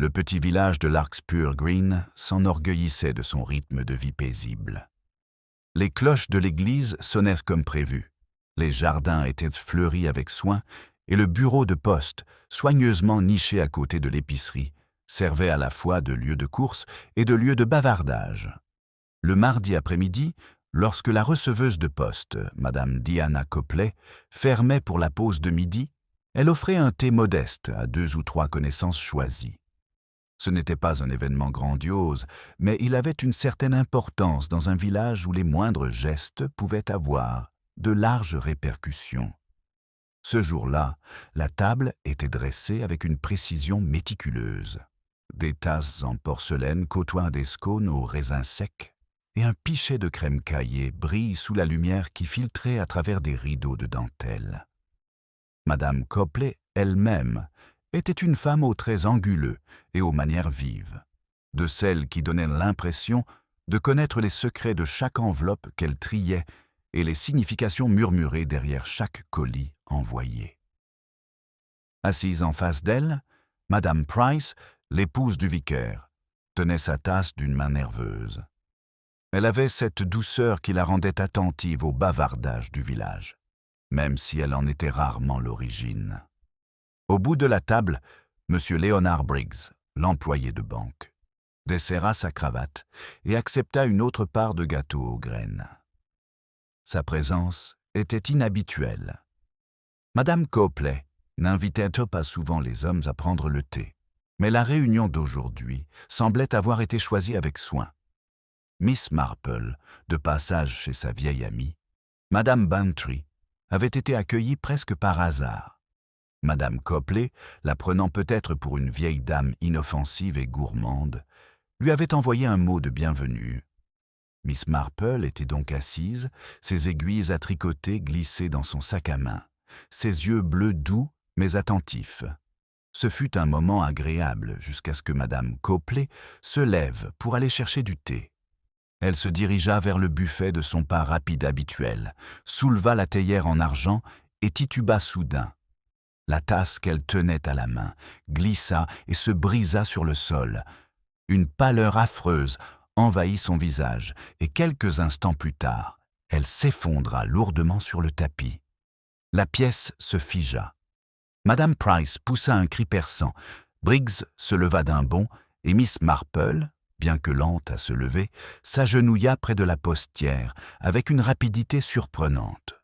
Le petit village de Larkspur Green s'enorgueillissait de son rythme de vie paisible. Les cloches de l'église sonnaient comme prévu. Les jardins étaient fleuris avec soin et le bureau de poste, soigneusement niché à côté de l'épicerie, servait à la fois de lieu de course et de lieu de bavardage. Le mardi après-midi, lorsque la receveuse de poste, Madame Diana Copley, fermait pour la pause de midi, elle offrait un thé modeste à 2 ou 3 connaissances choisies. Ce n'était pas un événement grandiose, mais il avait une certaine importance dans un village où les moindres gestes pouvaient avoir de larges répercussions. Ce jour-là, la table était dressée avec une précision méticuleuse. Des tasses en porcelaine côtoient des scones aux raisins secs, et un pichet de crème caillée brille sous la lumière qui filtrait à travers des rideaux de dentelle. Madame Copley elle-même était une femme aux traits anguleux et aux manières vives, de celles qui donnaient l'impression de connaître les secrets de chaque enveloppe qu'elle triait et les significations murmurées derrière chaque colis envoyé. Assise en face d'elle, Madame Price, l'épouse du vicaire, tenait sa tasse d'une main nerveuse. Elle avait cette douceur qui la rendait attentive au bavardage du village, même si elle en était rarement l'origine. Au bout de la table, M. Leonard Briggs, l'employé de banque, desserra sa cravate et accepta une autre part de gâteau aux graines. Sa présence était inhabituelle. Madame Copley n'invitait pas souvent les hommes à prendre le thé, mais la réunion d'aujourd'hui semblait avoir été choisie avec soin. Miss Marple, de passage chez sa vieille amie, Madame Bantry, avait été accueillie presque par hasard. Madame Copley, la prenant peut-être pour une vieille dame inoffensive et gourmande, lui avait envoyé un mot de bienvenue. Miss Marple était donc assise, ses aiguilles à tricoter glissées dans son sac à main, ses yeux bleus doux mais attentifs. Ce fut un moment agréable jusqu'à ce que Madame Copley se lève pour aller chercher du thé. Elle se dirigea vers le buffet de son pas rapide habituel, souleva la théière en argent et tituba soudain. La tasse qu'elle tenait à la main glissa et se brisa sur le sol. Une pâleur affreuse envahit son visage et quelques instants plus tard, elle s'effondra lourdement sur le tapis. La pièce se figea. Madame Price poussa un cri perçant. Briggs se leva d'un bond et Miss Marple, bien que lente à se lever, s'agenouilla près de la postière avec une rapidité surprenante.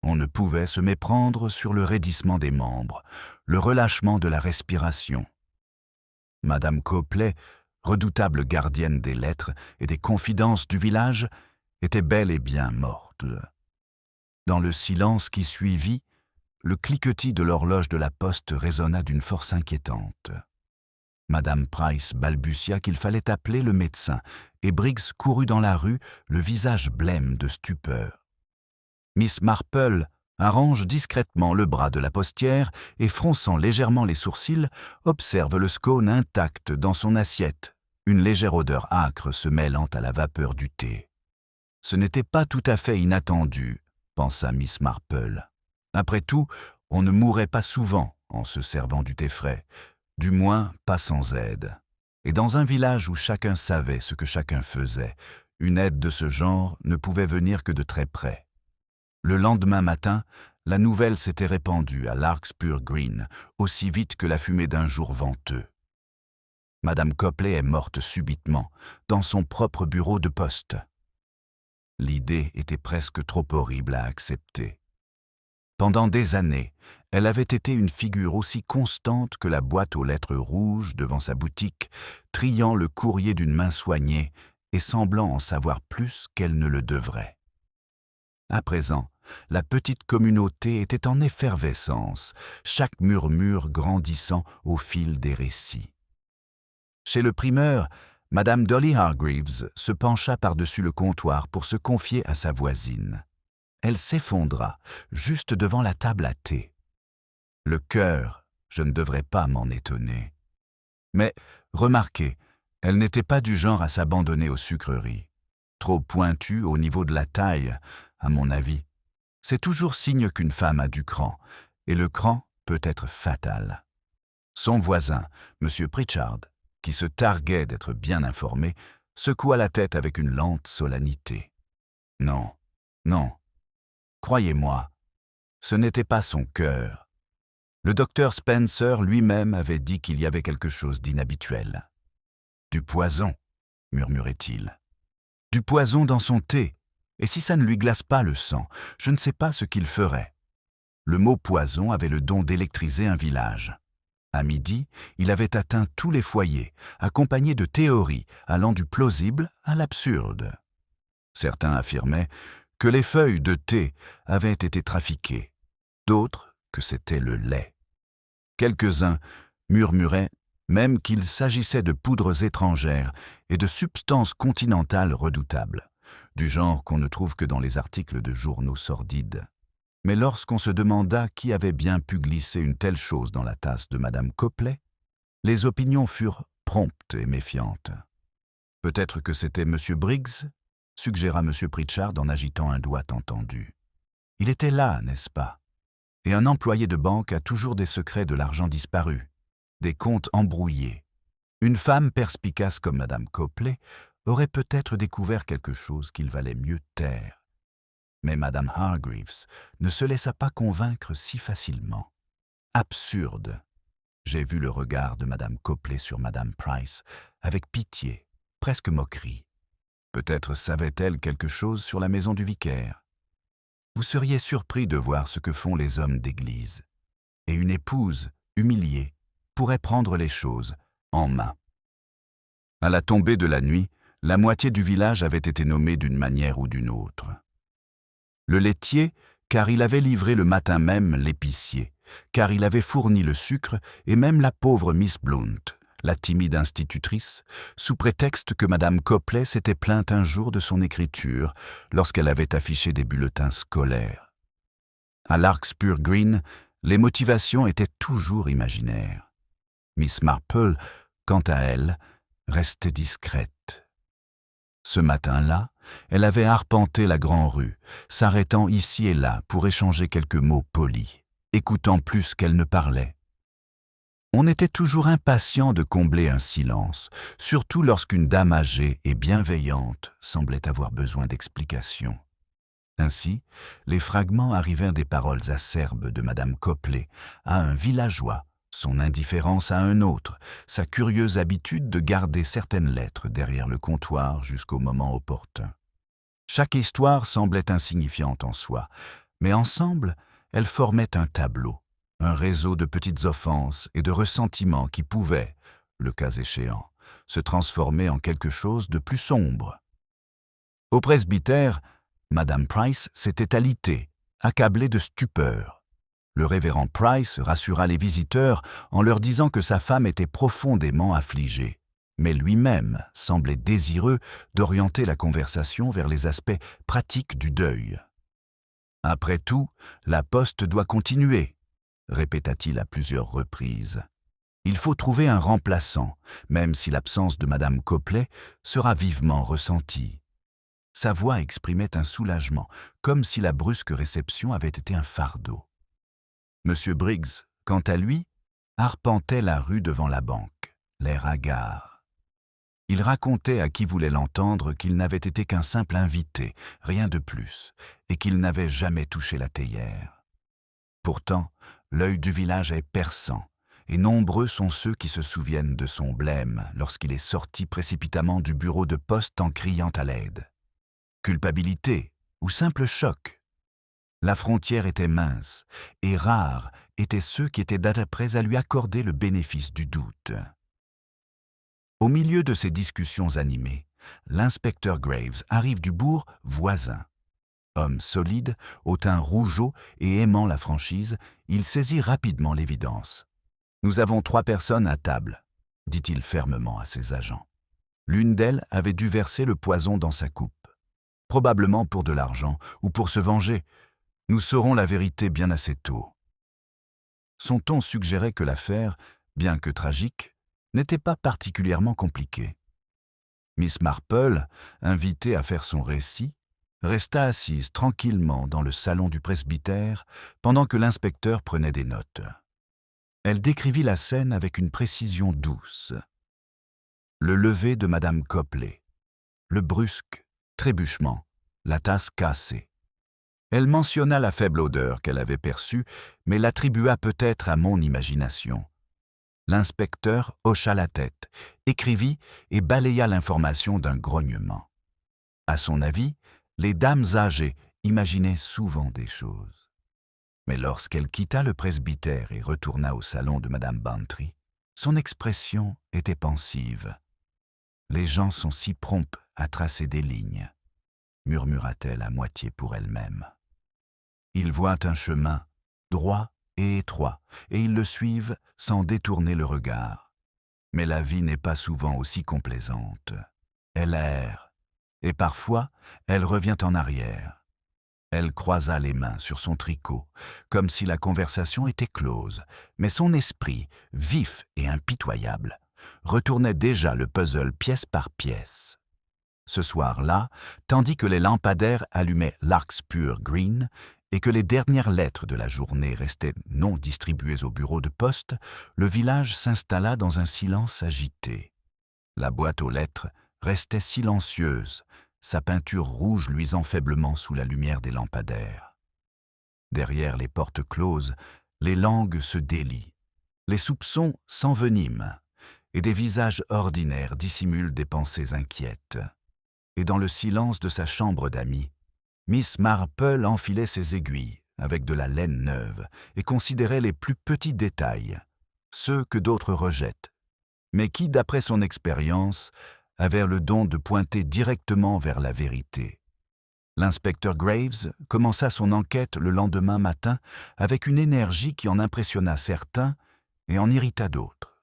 On ne pouvait se méprendre sur le raidissement des membres, le relâchement de la respiration. Madame Copley, redoutable gardienne des lettres et des confidences du village, était bel et bien morte. Dans le silence qui suivit, le cliquetis de l'horloge de la poste résonna d'une force inquiétante. Madame Price balbutia qu'il fallait appeler le médecin, et Briggs courut dans la rue, le visage blême de stupeur. Miss Marple arrange discrètement le bras de la postière et, fronçant légèrement les sourcils, observe le scone intact dans son assiette, une légère odeur âcre se mêlant à la vapeur du thé. Ce n'était pas tout à fait inattendu, pensa Miss Marple. Après tout, on ne mourrait pas souvent en se servant du thé frais, du moins pas sans aide. Et dans un village où chacun savait ce que chacun faisait, une aide de ce genre ne pouvait venir que de très près. Le lendemain matin, la nouvelle s'était répandue à Larkspur Green, aussi vite que la fumée d'un jour venteux. Madame Copley est morte subitement, dans son propre bureau de poste. L'idée était presque trop horrible à accepter. Pendant des années, elle avait été une figure aussi constante que la boîte aux lettres rouges devant sa boutique, triant le courrier d'une main soignée et semblant en savoir plus qu'elle ne le devrait. À présent, la petite communauté était en effervescence, chaque murmure grandissant au fil des récits. Chez le primeur, Madame Dolly Hargreaves se pencha par-dessus le comptoir pour se confier à sa voisine. Elle s'effondra, juste devant la table à thé. Le cœur, je ne devrais pas m'en étonner. Mais, remarquez, elle n'était pas du genre à s'abandonner aux sucreries. Trop pointue au niveau de la taille, à mon avis. C'est toujours signe qu'une femme a du cran, et le cran peut être fatal. Son voisin, M. Pritchard, qui se targuait d'être bien informé, secoua la tête avec une lente solennité. Non, non, croyez-moi, ce n'était pas son cœur. Le docteur Spencer lui-même avait dit qu'il y avait quelque chose d'inhabituel. « Du poison », murmurait-il. « Du poison dans son thé, et si ça ne lui glace pas le sang, je ne sais pas ce qu'il ferait. » Le mot poison avait le don d'électriser un village. À midi, il avait atteint tous les foyers, accompagné de théories allant du plausible à l'absurde. Certains affirmaient que les feuilles de thé avaient été trafiquées, d'autres que c'était le lait. Quelques-uns murmuraient même qu'il s'agissait de poudres étrangères et de substances continentales redoutables, du genre qu'on ne trouve que dans les articles de journaux sordides. Mais lorsqu'on se demanda qui avait bien pu glisser une telle chose dans la tasse de Madame Copley, les opinions furent promptes et méfiantes. Peut-être que c'était M. Briggs, suggéra M. Pritchard en agitant un doigt tendu. Il était là, n'est-ce pas? Et un employé de banque a toujours des secrets de l'argent disparu, des comptes embrouillés. Une femme perspicace comme Madame Copley aurait peut-être découvert quelque chose qu'il valait mieux taire. Mais Madame Hargreaves ne se laissa pas convaincre si facilement. Absurde! J'ai vu le regard de Madame Copley sur Madame Price, avec pitié, presque moquerie. Peut-être savait-elle quelque chose sur la maison du vicaire. Vous seriez surpris de voir ce que font les hommes d'église. Et une épouse, humiliée, pourrait prendre les choses en main. À la tombée de la nuit, la moitié du village avait été nommée d'une manière ou d'une autre. Le laitier, car il avait livré le matin même l'épicier, car il avait fourni le sucre, et même la pauvre Miss Blount, la timide institutrice, sous prétexte que Madame Copley s'était plainte un jour de son écriture lorsqu'elle avait affiché des bulletins scolaires. À Larkspur Green, les motivations étaient toujours imaginaires. Miss Marple, quant à elle, restait discrète. Ce matin-là, elle avait arpenté la grande-rue, s'arrêtant ici et là pour échanger quelques mots polis, écoutant plus qu'elle ne parlait. On était toujours impatient de combler un silence, surtout lorsqu'une dame âgée et bienveillante semblait avoir besoin d'explications. Ainsi, les fragments arrivèrent des paroles acerbes de Madame Copley à un villageois, son indifférence à un autre, sa curieuse habitude de garder certaines lettres derrière le comptoir jusqu'au moment opportun. Chaque histoire semblait insignifiante en soi, mais ensemble, elles formaient un tableau, un réseau de petites offenses et de ressentiments qui pouvaient, le cas échéant, se transformer en quelque chose de plus sombre. Au presbytère, Madame Price s'était alitée, accablée de stupeur. Le révérend Price rassura les visiteurs en leur disant que sa femme était profondément affligée, mais lui-même semblait désireux d'orienter la conversation vers les aspects pratiques du deuil. « Après tout, la poste doit continuer », répéta-t-il à plusieurs reprises. « Il faut trouver un remplaçant, même si l'absence de Madame Copley sera vivement ressentie. » Sa voix exprimait un soulagement, comme si la brusque réception avait été un fardeau. M. Briggs, quant à lui, arpentait la rue devant la banque, l'air hagard. Il racontait à qui voulait l'entendre qu'il n'avait été qu'un simple invité, rien de plus, et qu'il n'avait jamais touché la théière. Pourtant, l'œil du village est perçant, et nombreux sont ceux qui se souviennent de son blême lorsqu'il est sorti précipitamment du bureau de poste en criant à l'aide. Culpabilité ou simple choc? La frontière était mince, et rares étaient ceux qui étaient prêts à lui accorder le bénéfice du doute. Au milieu de ces discussions animées, l'inspecteur Graves arrive du bourg voisin. Homme solide, au teint rougeaud et aimant la franchise, il saisit rapidement l'évidence. « Nous avons 3 personnes à table », dit-il fermement à ses agents. L'une d'elles avait dû verser le poison dans sa coupe, probablement pour de l'argent ou pour se venger. Nous saurons la vérité bien assez tôt. Son ton suggérait que l'affaire, bien que tragique, n'était pas particulièrement compliquée. Miss Marple, invitée à faire son récit, resta assise tranquillement dans le salon du presbytère pendant que l'inspecteur prenait des notes. Elle décrivit la scène avec une précision douce. Le lever de Madame Copley, le brusque trébuchement, la tasse cassée. Elle mentionna la faible odeur qu'elle avait perçue, mais l'attribua peut-être à mon imagination. L'inspecteur hocha la tête, écrivit et balaya l'information d'un grognement. À son avis, les dames âgées imaginaient souvent des choses. Mais lorsqu'elle quitta le presbytère et retourna au salon de Madame Bantry, son expression était pensive. « Les gens sont si prompts à tracer des lignes », murmura-t-elle à moitié pour elle-même. Ils voient un chemin, droit et étroit, et ils le suivent sans détourner le regard. Mais la vie n'est pas souvent aussi complaisante. Elle erre, et parfois elle revient en arrière. Elle croisa les mains sur son tricot, comme si la conversation était close, mais son esprit, vif et impitoyable, retournait déjà le puzzle pièce par pièce. Ce soir-là, tandis que les lampadaires allumaient Larkspur Green et que les dernières lettres de la journée restaient non distribuées au bureau de poste, le village s'installa dans un silence agité. La boîte aux lettres restait silencieuse, sa peinture rouge luisant faiblement sous la lumière des lampadaires. Derrière les portes closes, les langues se délient, les soupçons s'enveniment, et des visages ordinaires dissimulent des pensées inquiètes. Et dans le silence de sa chambre d'amis, Miss Marple enfilait ses aiguilles avec de la laine neuve et considérait les plus petits détails, ceux que d'autres rejettent, mais qui, d'après son expérience, avaient le don de pointer directement vers la vérité. L'inspecteur Graves commença son enquête le lendemain matin avec une énergie qui en impressionna certains et en irrita d'autres.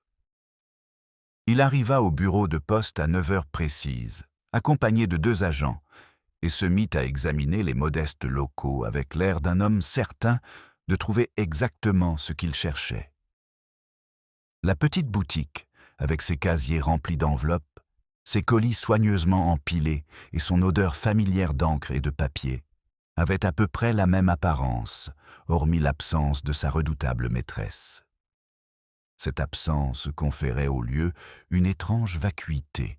Il arriva au bureau de poste à 9 heures précises, accompagné de 2 agents, et se mit à examiner les modestes locaux avec l'air d'un homme certain de trouver exactement ce qu'il cherchait. La petite boutique, avec ses casiers remplis d'enveloppes, ses colis soigneusement empilés et son odeur familière d'encre et de papier, avait à peu près la même apparence, hormis l'absence de sa redoutable maîtresse. Cette absence conférait au lieu une étrange vacuité.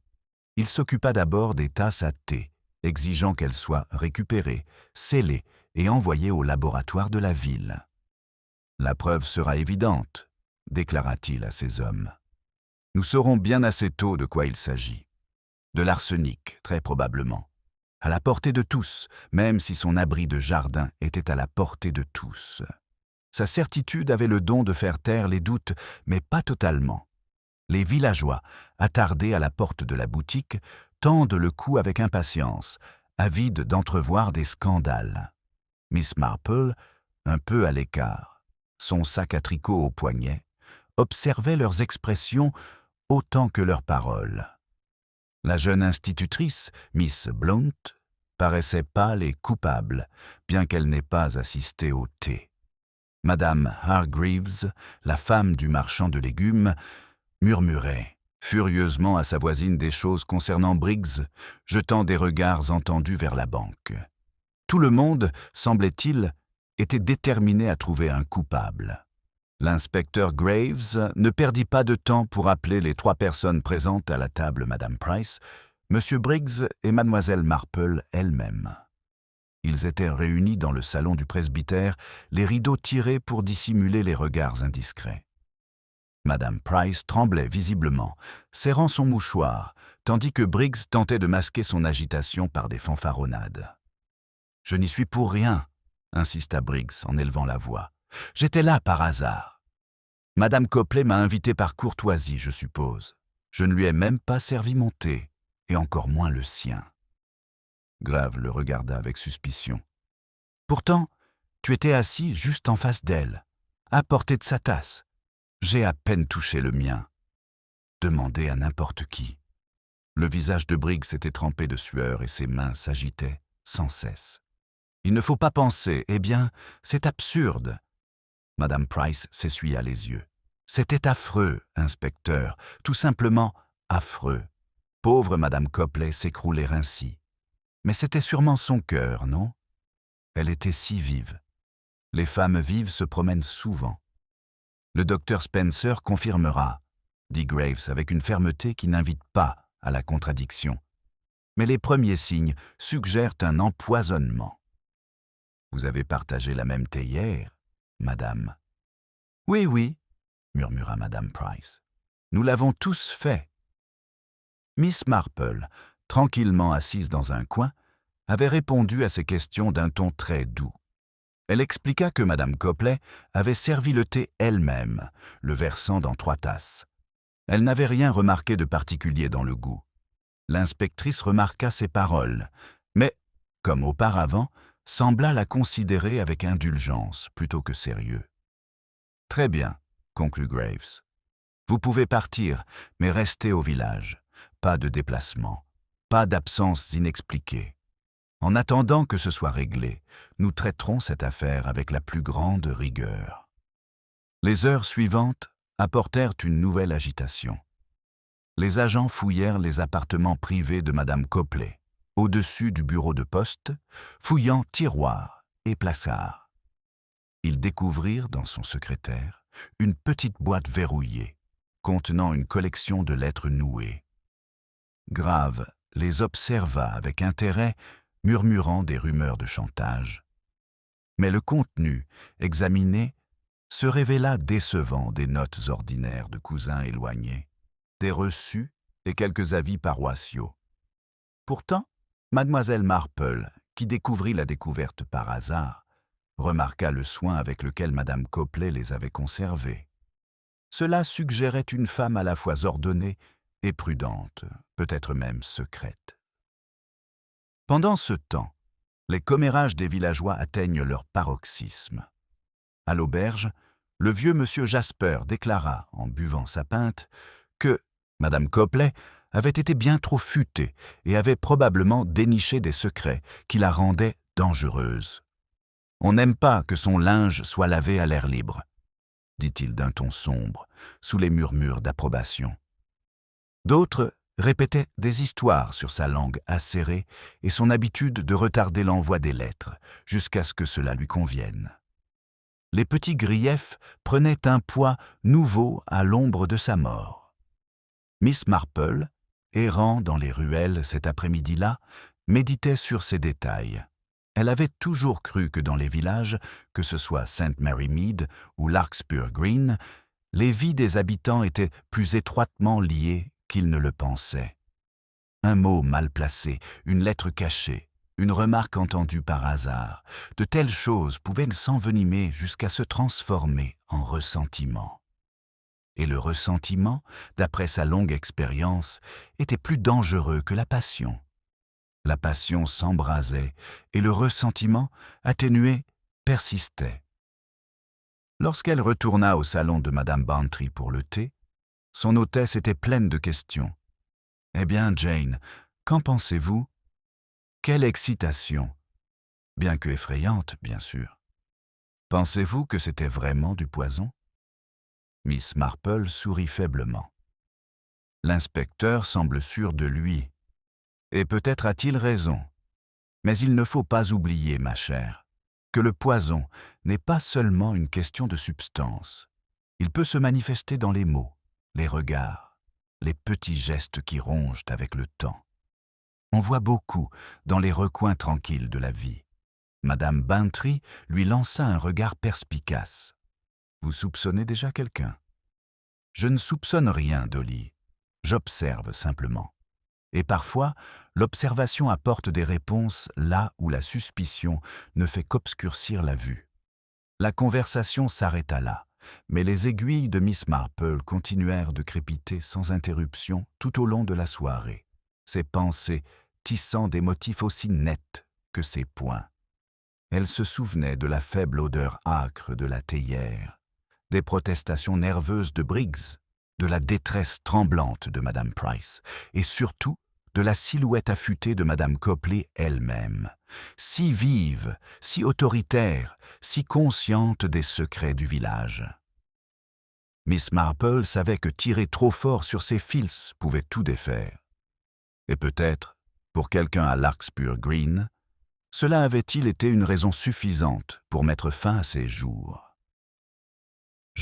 Il s'occupa d'abord des tasses à thé, exigeant qu'elles soient récupérées, scellées et envoyées au laboratoire de la ville. « La preuve sera évidente », déclara-t-il à ses hommes. « Nous saurons bien assez tôt de quoi il s'agit. De l'arsenic, très probablement. À la portée de tous, même si son abri de jardin était à la portée de tous. Sa certitude avait le don de faire taire les doutes, mais pas totalement. Les villageois, attardés à la porte de la boutique, tendent le cou avec impatience, avides d'entrevoir des scandales. Miss Marple, un peu à l'écart, son sac à tricot au poignet, observait leurs expressions autant que leurs paroles. La jeune institutrice, Miss Blount, paraissait pâle et coupable, bien qu'elle n'ait pas assisté au thé. Madame Hargreaves, la femme du marchand de légumes, murmurait furieusement à sa voisine des choses concernant Briggs, jetant des regards entendus vers la banque. Tout le monde, semblait-il, était déterminé à trouver un coupable. L'inspecteur Graves ne perdit pas de temps pour appeler les 3 personnes présentes à la table Madame Price, Monsieur Briggs et Mademoiselle Marple elle-même. Ils étaient réunis dans le salon du presbytère, les rideaux tirés pour dissimuler les regards indiscrets. Madame Price tremblait visiblement, serrant son mouchoir, tandis que Briggs tentait de masquer son agitation par des fanfaronnades. « Je n'y suis pour rien », insista Briggs en élevant la voix. « J'étais là par hasard. Madame Copley m'a invité par courtoisie, je suppose. Je ne lui ai même pas servi mon thé, et encore moins le sien. » Grave le regarda avec suspicion. « Pourtant, tu étais assis juste en face d'elle, à portée de sa tasse. J'ai à peine touché le mien. » Demandez à n'importe qui. Le visage de Briggs était trempé de sueur et ses mains s'agitaient sans cesse. « Il ne faut pas penser, eh bien, c'est absurde. » Madame Price s'essuya les yeux. « C'était affreux, inspecteur, tout simplement affreux. Pauvre Madame Copley s'écroulait ainsi. Mais c'était sûrement son cœur, non? Elle était si vive. Les femmes vives se promènent souvent. Le docteur Spencer confirmera, dit Graves avec une fermeté qui n'invite pas à la contradiction. Mais les premiers signes suggèrent un empoisonnement. Vous avez partagé la même théière, madame. Oui, oui, murmura madame Price. Nous l'avons tous fait. Miss Marple, tranquillement assise dans un coin, avait répondu à ces questions d'un ton très doux. Elle expliqua que madame Copley avait servi le thé elle-même, le versant dans 3 tasses. Elle n'avait rien remarqué de particulier dans le goût. L'inspectrice remarqua ses paroles, mais, comme auparavant, sembla la considérer avec indulgence plutôt que sérieux. « Très bien, » conclut Graves. « Vous pouvez partir, mais restez au village. Pas de déplacement, pas d'absence inexpliquée. En attendant que ce soit réglé, nous traiterons cette affaire avec la plus grande rigueur. » Les heures suivantes apportèrent une nouvelle agitation. Les agents fouillèrent les appartements privés de madame Copley, au-dessus du bureau de poste, fouillant tiroirs et placards. Ils découvrirent dans son secrétaire une petite boîte verrouillée, contenant une collection de lettres nouées. Grave les observa avec intérêt, murmurant des rumeurs de chantage. Mais le contenu, examiné, se révéla décevant des notes ordinaires de cousins éloignés, des reçus et quelques avis paroissiaux. Pourtant, mademoiselle Marple, qui découvrit la découverte par hasard, remarqua le soin avec lequel madame Copley les avait conservés. Cela suggérait une femme à la fois ordonnée et prudente, peut-être même secrète. Pendant ce temps, les commérages des villageois atteignent leur paroxysme. À l'auberge, le vieux monsieur Jasper déclara, en buvant sa pinte, que madame Copley avait été bien trop futée et avait probablement déniché des secrets qui la rendaient dangereuse. « On n'aime pas que son linge soit lavé à l'air libre », dit-il d'un ton sombre, sous les murmures d'approbation. D'autres répétaient des histoires sur sa langue acérée et son habitude de retarder l'envoi des lettres, jusqu'à ce que cela lui convienne. Les petits griefs prenaient un poids nouveau à l'ombre de sa mort. Miss Marple, errant dans les ruelles cet après-midi-là, méditait sur ces détails. Elle avait toujours cru que dans les villages, que ce soit St. Mary Mead ou Larkspur Green, les vies des habitants étaient plus étroitement liées qu'ils ne le pensaient. Un mot mal placé, une lettre cachée, une remarque entendue par hasard, de telles choses pouvaient s'envenimer jusqu'à se transformer en ressentiment. Et le ressentiment, d'après sa longue expérience, était plus dangereux que la passion. La passion s'embrasait et le ressentiment, atténué, persistait. Lorsqu'elle retourna au salon de madame Bantry pour le thé, son hôtesse était pleine de questions. « Eh bien, Jane, qu'en pensez-vous ? Quelle excitation ! Bien que effrayante, bien sûr. Pensez-vous que c'était vraiment du poison ?» Miss Marple sourit faiblement. L'inspecteur semble sûr de lui. Et peut-être a-t-il raison. Mais il ne faut pas oublier, ma chère, que le poison n'est pas seulement une question de substance. Il peut se manifester dans les mots, les regards, les petits gestes qui rongent avec le temps. On voit beaucoup dans les recoins tranquilles de la vie. Madame Bantry lui lança un regard perspicace. « Vous soupçonnez déjà quelqu'un ?»« Je ne soupçonne rien, Dolly. J'observe simplement. Et parfois, l'observation apporte des réponses là où la suspicion ne fait qu'obscurcir la vue. » La conversation s'arrêta là, mais les aiguilles de Miss Marple continuèrent de crépiter sans interruption tout au long de la soirée, ses pensées tissant des motifs aussi nets que ses poings. Elle se souvenait de la faible odeur âcre de la théière, des protestations nerveuses de Briggs, de la détresse tremblante de madame Price, et surtout de la silhouette affûtée de madame Copley elle-même, si vive, si autoritaire, si consciente des secrets du village. Miss Marple savait que tirer trop fort sur ses fils pouvait tout défaire. Et peut-être, pour quelqu'un à Larkspur Green, cela avait-il été une raison suffisante pour mettre fin à ses jours.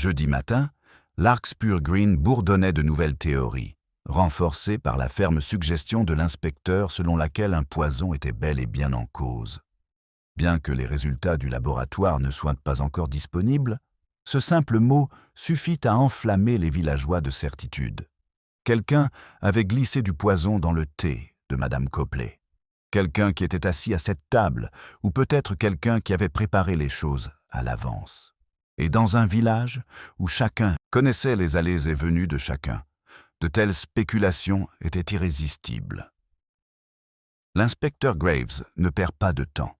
Jeudi matin, Larkspur Green bourdonnait de nouvelles théories, renforcées par la ferme suggestion de l'inspecteur selon laquelle un poison était bel et bien en cause. Bien que les résultats du laboratoire ne soient pas encore disponibles, ce simple mot suffit à enflammer les villageois de certitude. Quelqu'un avait glissé du poison dans le thé de Madame Copley. Quelqu'un qui était assis à cette table, ou peut-être quelqu'un qui avait préparé les choses à l'avance. Et dans un village où chacun connaissait les allées et venues de chacun, de telles spéculations étaient irrésistibles. L'inspecteur Graves ne perd pas de temps.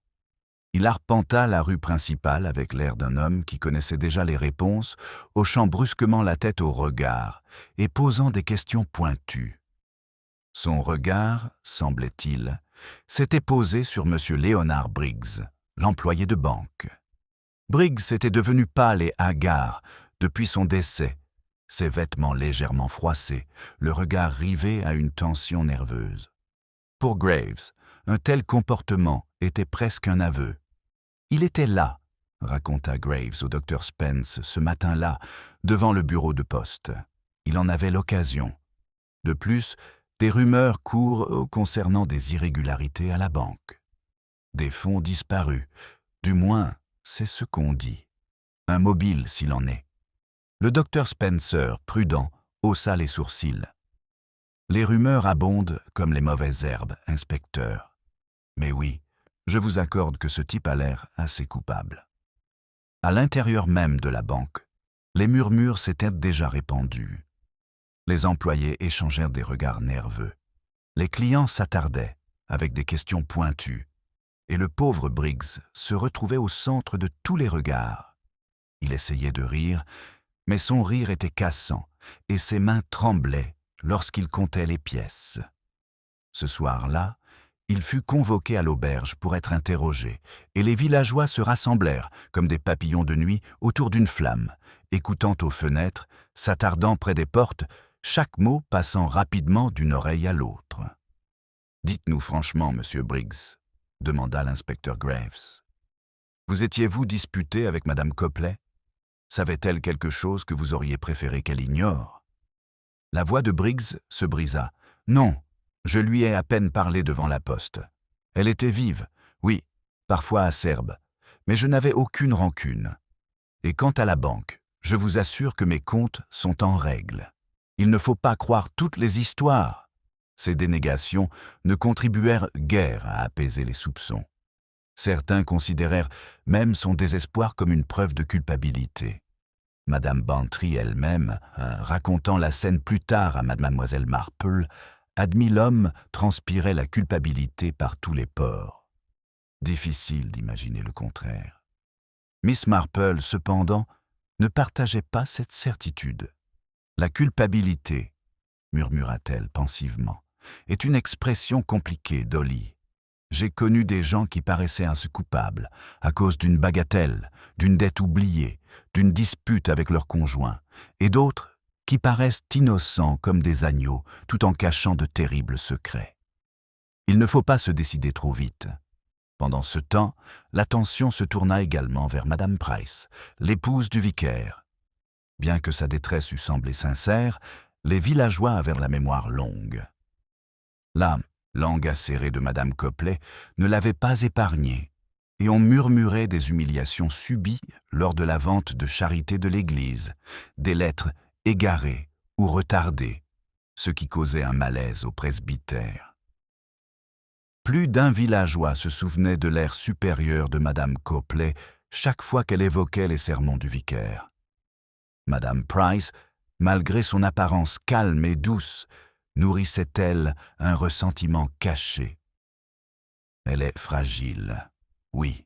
Il arpenta la rue principale avec l'air d'un homme qui connaissait déjà les réponses, hochant brusquement la tête au regard et posant des questions pointues. Son regard, semblait-il, s'était posé sur M. Leonard Briggs, l'employé de banque. Briggs était devenu pâle et hagard depuis son décès, ses vêtements légèrement froissés, le regard rivé à une tension nerveuse. Pour Graves, un tel comportement était presque un aveu. Il était là, raconta Graves au docteur Spence ce matin-là, devant le bureau de poste. Il en avait l'occasion. De plus, des rumeurs courent concernant des irrégularités à la banque. Des fonds disparus, du moins, c'est ce qu'on dit. Un mobile s'il en est. Le docteur Spencer, prudent, haussa les sourcils. Les rumeurs abondent comme les mauvaises herbes, inspecteur. Mais oui, je vous accorde que ce type a l'air assez coupable. À l'intérieur même de la banque, les murmures s'étaient déjà répandus. Les employés échangèrent des regards nerveux. Les clients s'attardaient, avec des questions pointues, et le pauvre Briggs se retrouvait au centre de tous les regards. Il essayait de rire, mais son rire était cassant, et ses mains tremblaient lorsqu'il comptait les pièces. Ce soir-là, il fut convoqué à l'auberge pour être interrogé, et les villageois se rassemblèrent, comme des papillons de nuit, autour d'une flamme, écoutant aux fenêtres, s'attardant près des portes, chaque mot passant rapidement d'une oreille à l'autre. « Dites-nous franchement, monsieur Briggs, » demanda l'inspecteur Graves. « Vous étiez-vous disputé avec Madame Copley? Savait-elle quelque chose que vous auriez préféré qu'elle ignore ?» La voix de Briggs se brisa. « Non, je lui ai à peine parlé devant la poste. Elle était vive, oui, parfois acerbe, mais je n'avais aucune rancune. Et quant à la banque, je vous assure que mes comptes sont en règle. Il ne faut pas croire toutes les histoires. » Ces dénégations ne contribuèrent guère à apaiser les soupçons. Certains considérèrent même son désespoir comme une preuve de culpabilité. Madame Bantry elle-même, racontant la scène plus tard à mademoiselle Marple, admit l'homme transpirait la culpabilité par tous les pores. Difficile d'imaginer le contraire. Miss Marple, cependant, ne partageait pas cette certitude. La culpabilité, murmura-t-elle pensivement, est une expression compliquée, Dolly. J'ai connu des gens qui paraissaient coupables à cause d'une bagatelle, d'une dette oubliée, d'une dispute avec leur conjoint, et d'autres qui paraissent innocents comme des agneaux tout en cachant de terribles secrets. Il ne faut pas se décider trop vite. Pendant ce temps, l'attention se tourna également vers Madame Price, l'épouse du vicaire. Bien que sa détresse eût semblé sincère, les villageois avaient la mémoire longue. La langue acérée de Madame Copley ne l'avait pas épargnée, et on murmurait des humiliations subies lors de la vente de charité de l'Église, des lettres égarées ou retardées, ce qui causait un malaise au presbytère. Plus d'un villageois se souvenait de l'air supérieur de Madame Copley chaque fois qu'elle évoquait les sermons du vicaire. Madame Price, malgré son apparence calme et douce, nourrissait-elle un ressentiment caché. « Elle est fragile, oui »,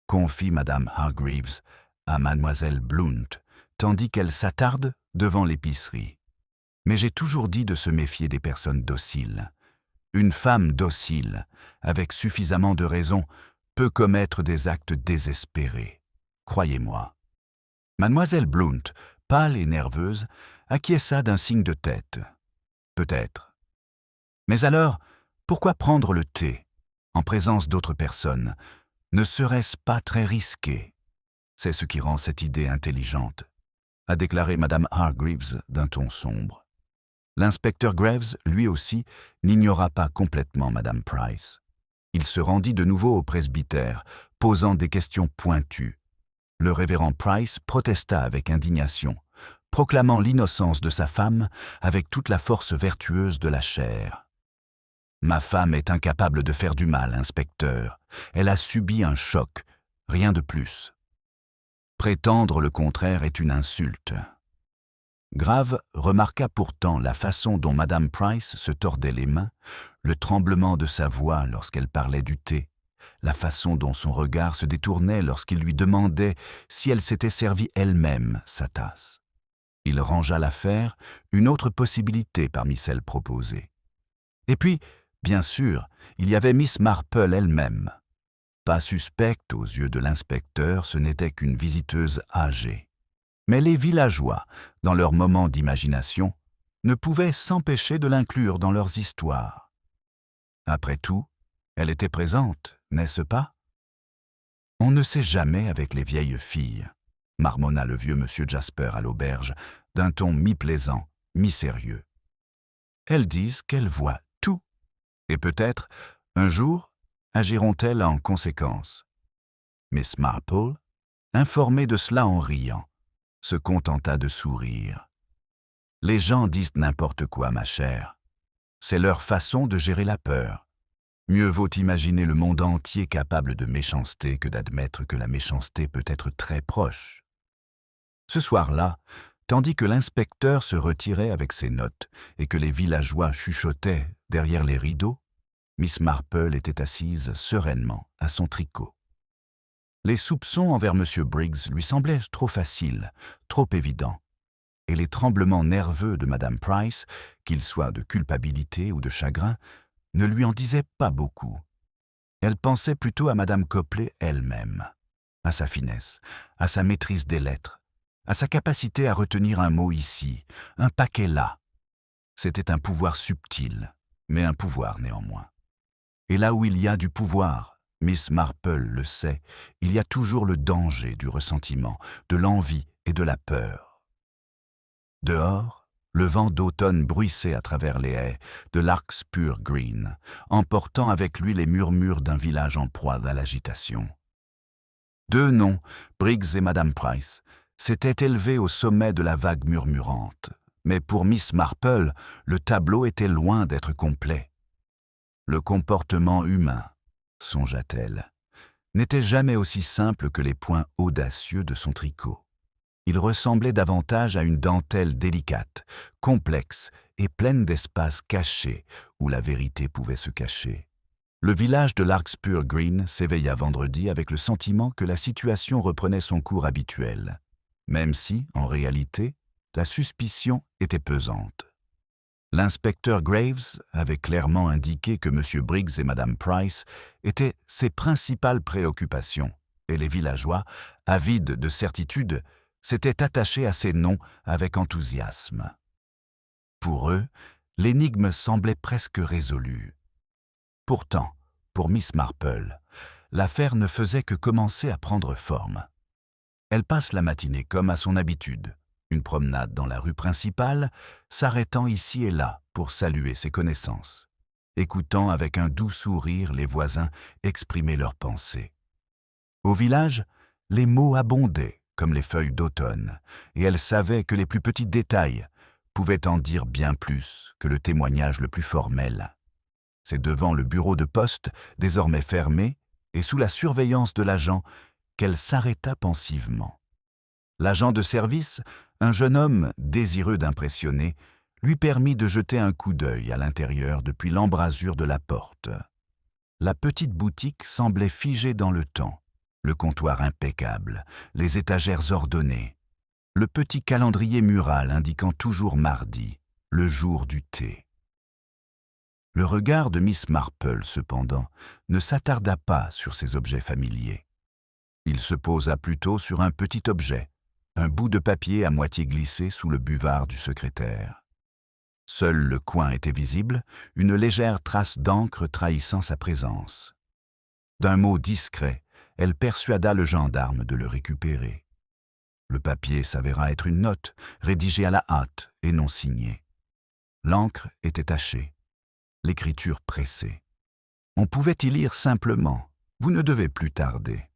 confie Madame Hargreaves à Mademoiselle Blount, tandis qu'elle s'attarde devant l'épicerie. Mais j'ai toujours dit de se méfier des personnes dociles. Une femme docile, avec suffisamment de raison, peut commettre des actes désespérés. Croyez-moi. Mademoiselle Blount, pâle et nerveuse, acquiesça d'un signe de tête. Peut-être. Mais alors, pourquoi prendre le thé, en présence d'autres personnes? Ne serait-ce pas très risqué? C'est ce qui rend cette idée intelligente. a déclaré Madame Hargreaves d'un ton sombre. L'inspecteur Graves, lui aussi, n'ignora pas complètement Madame Price. Il se rendit de nouveau au presbytère, posant des questions pointues. Le révérend Price protesta avec indignation, proclamant l'innocence de sa femme avec toute la force vertueuse de la chair. « Ma femme est incapable de faire du mal, inspecteur. Elle a subi un choc, rien de plus. Prétendre le contraire est une insulte. » Grave remarqua pourtant la façon dont Madame Price se tordait les mains, le tremblement de sa voix lorsqu'elle parlait du thé, la façon dont son regard se détournait lorsqu'il lui demandait si elle s'était servie elle-même sa tasse. Il rangea l'affaire, une autre possibilité parmi celles proposées. Et puis, bien sûr, il y avait Miss Marple elle-même. Pas suspecte aux yeux de l'inspecteur, ce n'était qu'une visiteuse âgée. Mais les villageois, dans leurs moments d'imagination, ne pouvaient s'empêcher de l'inclure dans leurs histoires. Après tout, elle était présente, n'est-ce pas? « On ne sait jamais avec les vieilles filles, » marmonna le vieux monsieur Jasper à l'auberge, d'un ton mi-plaisant, mi-sérieux. « Elles disent qu'elles voient tout, et peut-être, un jour, agiront-elles en conséquence. » Miss Marple, informée de cela en riant, se contenta de sourire. « Les gens disent n'importe quoi, ma chère. C'est leur façon de gérer la peur. Mieux vaut imaginer le monde entier capable de méchanceté que d'admettre que la méchanceté peut être très proche. » Ce soir-là, tandis que l'inspecteur se retirait avec ses notes et que les villageois chuchotaient derrière les rideaux, Miss Marple était assise sereinement à son tricot. Les soupçons envers M. Briggs lui semblaient trop faciles, trop évidents, et les tremblements nerveux de Madame Price, qu'ils soient de culpabilité ou de chagrin, ne lui en disaient pas beaucoup. Elle pensait plutôt à Madame Copley elle-même, à sa finesse, à sa maîtrise des lettres, à sa capacité à retenir un mot ici, un paquet là. C'était un pouvoir subtil, mais un pouvoir néanmoins. Et là où il y a du pouvoir, Miss Marple le sait, il y a toujours le danger du ressentiment, de l'envie et de la peur. Dehors, le vent d'automne bruissait à travers les haies de Larkspur Green, emportant avec lui les murmures d'un village en proie à l'agitation. Deux noms, Briggs et Madame Price, s'étaient élevés au sommet de la vague murmurante, mais pour Miss Marple, le tableau était loin d'être complet. Le comportement humain, songea-t-elle, n'était jamais aussi simple que les points audacieux de son tricot. Il ressemblait davantage à une dentelle délicate, complexe et pleine d'espaces cachés où la vérité pouvait se cacher. Le village de Larkspur Green s'éveilla vendredi avec le sentiment que la situation reprenait son cours habituel, même si, en réalité, la suspicion était pesante. L'inspecteur Graves avait clairement indiqué que M. Briggs et Mme Price étaient ses principales préoccupations, et les villageois, avides de certitude, s'étaient attachés à ces noms avec enthousiasme. Pour eux, l'énigme semblait presque résolue. Pourtant, pour Miss Marple, l'affaire ne faisait que commencer à prendre forme. Elle passe la matinée comme à son habitude, une promenade dans la rue principale, s'arrêtant ici et là pour saluer ses connaissances, écoutant avec un doux sourire les voisins exprimer leurs pensées. Au village, les mots abondaient comme les feuilles d'automne, et elle savait que les plus petits détails pouvaient en dire bien plus que le témoignage le plus formel. C'est devant le bureau de poste, désormais fermé, et sous la surveillance de l'agent, qu'elle s'arrêta pensivement. L'agent de service, un jeune homme désireux d'impressionner, lui permit de jeter un coup d'œil à l'intérieur depuis l'embrasure de la porte. La petite boutique semblait figée dans le temps, le comptoir impeccable, les étagères ordonnées, le petit calendrier mural indiquant toujours mardi, le jour du thé. Le regard de Miss Marple, cependant, ne s'attarda pas sur ces objets familiers. Il se posa plutôt sur un petit objet, un bout de papier à moitié glissé sous le buvard du secrétaire. Seul le coin était visible, une légère trace d'encre trahissant sa présence. D'un mot discret, elle persuada le gendarme de le récupérer. Le papier s'avéra être une note, rédigée à la hâte et non signée. L'encre était tachée, l'écriture pressée. On pouvait y lire simplement « Vous ne devez plus tarder.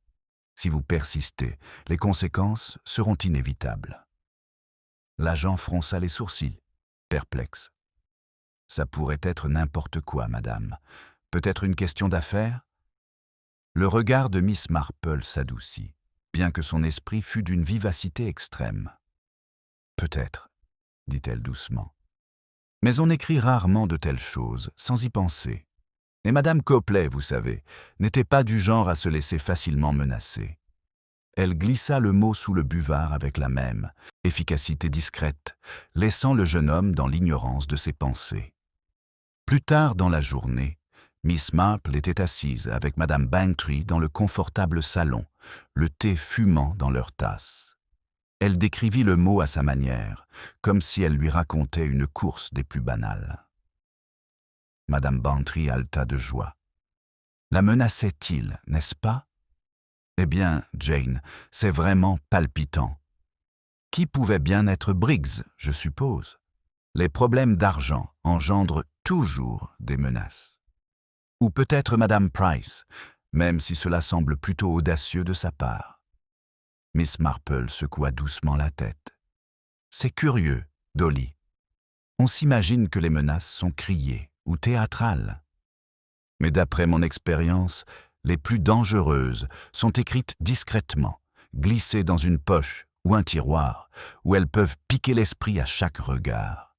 Si vous persistez, les conséquences seront inévitables. » L'agent fronça les sourcils, perplexe. « Ça pourrait être n'importe quoi, madame. Peut-être une question d'affaires ?» Le regard de Miss Marple s'adoucit, bien que son esprit fût d'une vivacité extrême. « Peut-être, » dit-elle doucement. « Mais on écrit rarement de telles choses, sans y penser. Et Madame Copley, vous savez, n'était pas du genre à se laisser facilement menacer. » Elle glissa le mot sous le buvard avec la même efficacité discrète, laissant le jeune homme dans l'ignorance de ses pensées. Plus tard dans la journée, Miss Marple était assise avec Madame Bantry dans le confortable salon, le thé fumant dans leur tasse. Elle décrivit le mot à sa manière, comme si elle lui racontait une course des plus banales. Madame Bantry haleta de joie. La menaçait-il, n'est-ce pas? Eh bien, Jane, c'est vraiment palpitant. Qui pouvait bien être Briggs, je suppose? Les problèmes d'argent engendrent toujours des menaces. Ou peut-être Madame Price, même si cela semble plutôt audacieux de sa part. Miss Marple secoua doucement la tête. C'est curieux, Dolly. On s'imagine que les menaces sont criées ou théâtrales. Mais d'après mon expérience, les plus dangereuses sont écrites discrètement, glissées dans une poche ou un tiroir, où elles peuvent piquer l'esprit à chaque regard.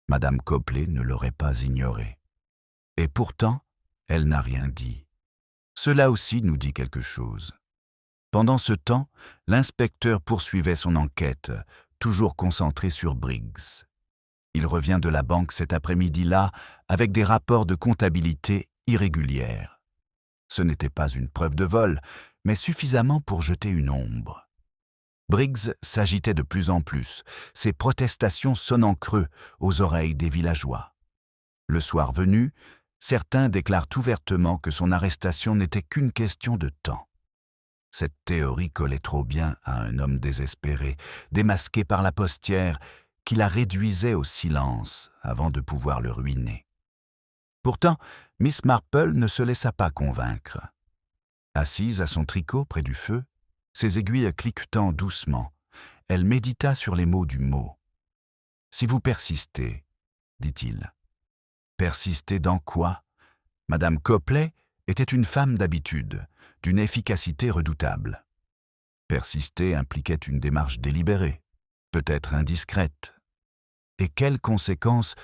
Madame Copley ne l'aurait pas ignoré. Et pourtant, elle n'a rien dit. Cela aussi nous dit quelque chose. Pendant ce temps, l'inspecteur poursuivait son enquête, toujours concentré sur Briggs. Il revient de la banque cet après-midi-là avec des rapports de comptabilité irrégulières. Ce n'était pas une preuve de vol, mais suffisamment pour jeter une ombre. Briggs s'agitait de plus en plus, ses protestations sonnant creux aux oreilles des villageois. Le soir venu, certains déclarent ouvertement que son arrestation n'était qu'une question de temps. Cette théorie collait trop bien à un homme désespéré, démasqué par la postière, qui la réduisait au silence avant de pouvoir le ruiner. Pourtant, Miss Marple ne se laissa pas convaincre. Assise à son tricot près du feu, ses aiguilles cliquetant doucement, elle médita sur les mots du mot. « Si vous persistez, dit-il. »« Persister dans quoi ? Madame Copley était une femme d'habitude, d'une efficacité redoutable. Persister impliquait une démarche délibérée, peut-être indiscrète. Et quelles conséquences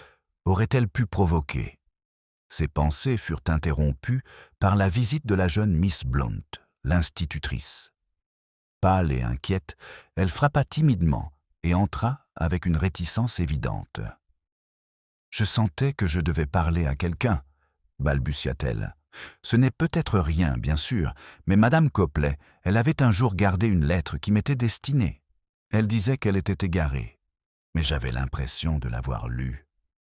aurait-elle pu provoquer ? Ses pensées furent interrompues par la visite de la jeune Miss Blount, l'institutrice. Pâle et inquiète, elle frappa timidement et entra avec une réticence évidente. « Je sentais que je devais parler à quelqu'un, » balbutia-t-elle. « Ce n'est peut-être rien, bien sûr, mais Madame Copley, elle avait un jour gardé une lettre qui m'était destinée. Elle disait qu'elle était égarée, mais j'avais l'impression de l'avoir lue.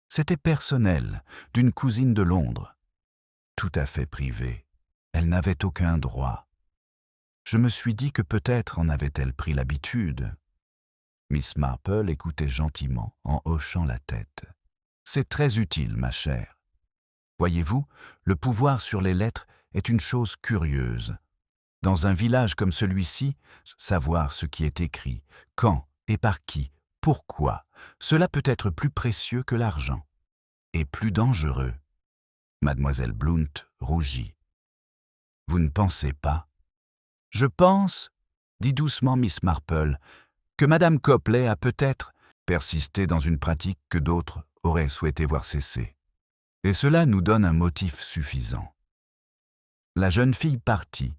C'était personnel, d'une cousine de Londres. Tout à fait privé. Elle n'avait aucun droit. Je me suis dit que peut-être en avait-elle pris l'habitude. » Miss Marple écoutait gentiment en hochant la tête. « C'est très utile, ma chère. Voyez-vous, le pouvoir sur les lettres est une chose curieuse. Dans un village comme celui-ci, savoir ce qui est écrit, quand et par qui, pourquoi, cela peut être plus précieux que l'argent. Et plus dangereux. » Mademoiselle Blount rougit. « Vous ne pensez pas ? » « Je pense, dit doucement Miss Marple, que Madame Copley a peut-être persisté dans une pratique que d'autres auraient souhaité voir cesser. Et cela nous donne un motif suffisant. » La jeune fille partit,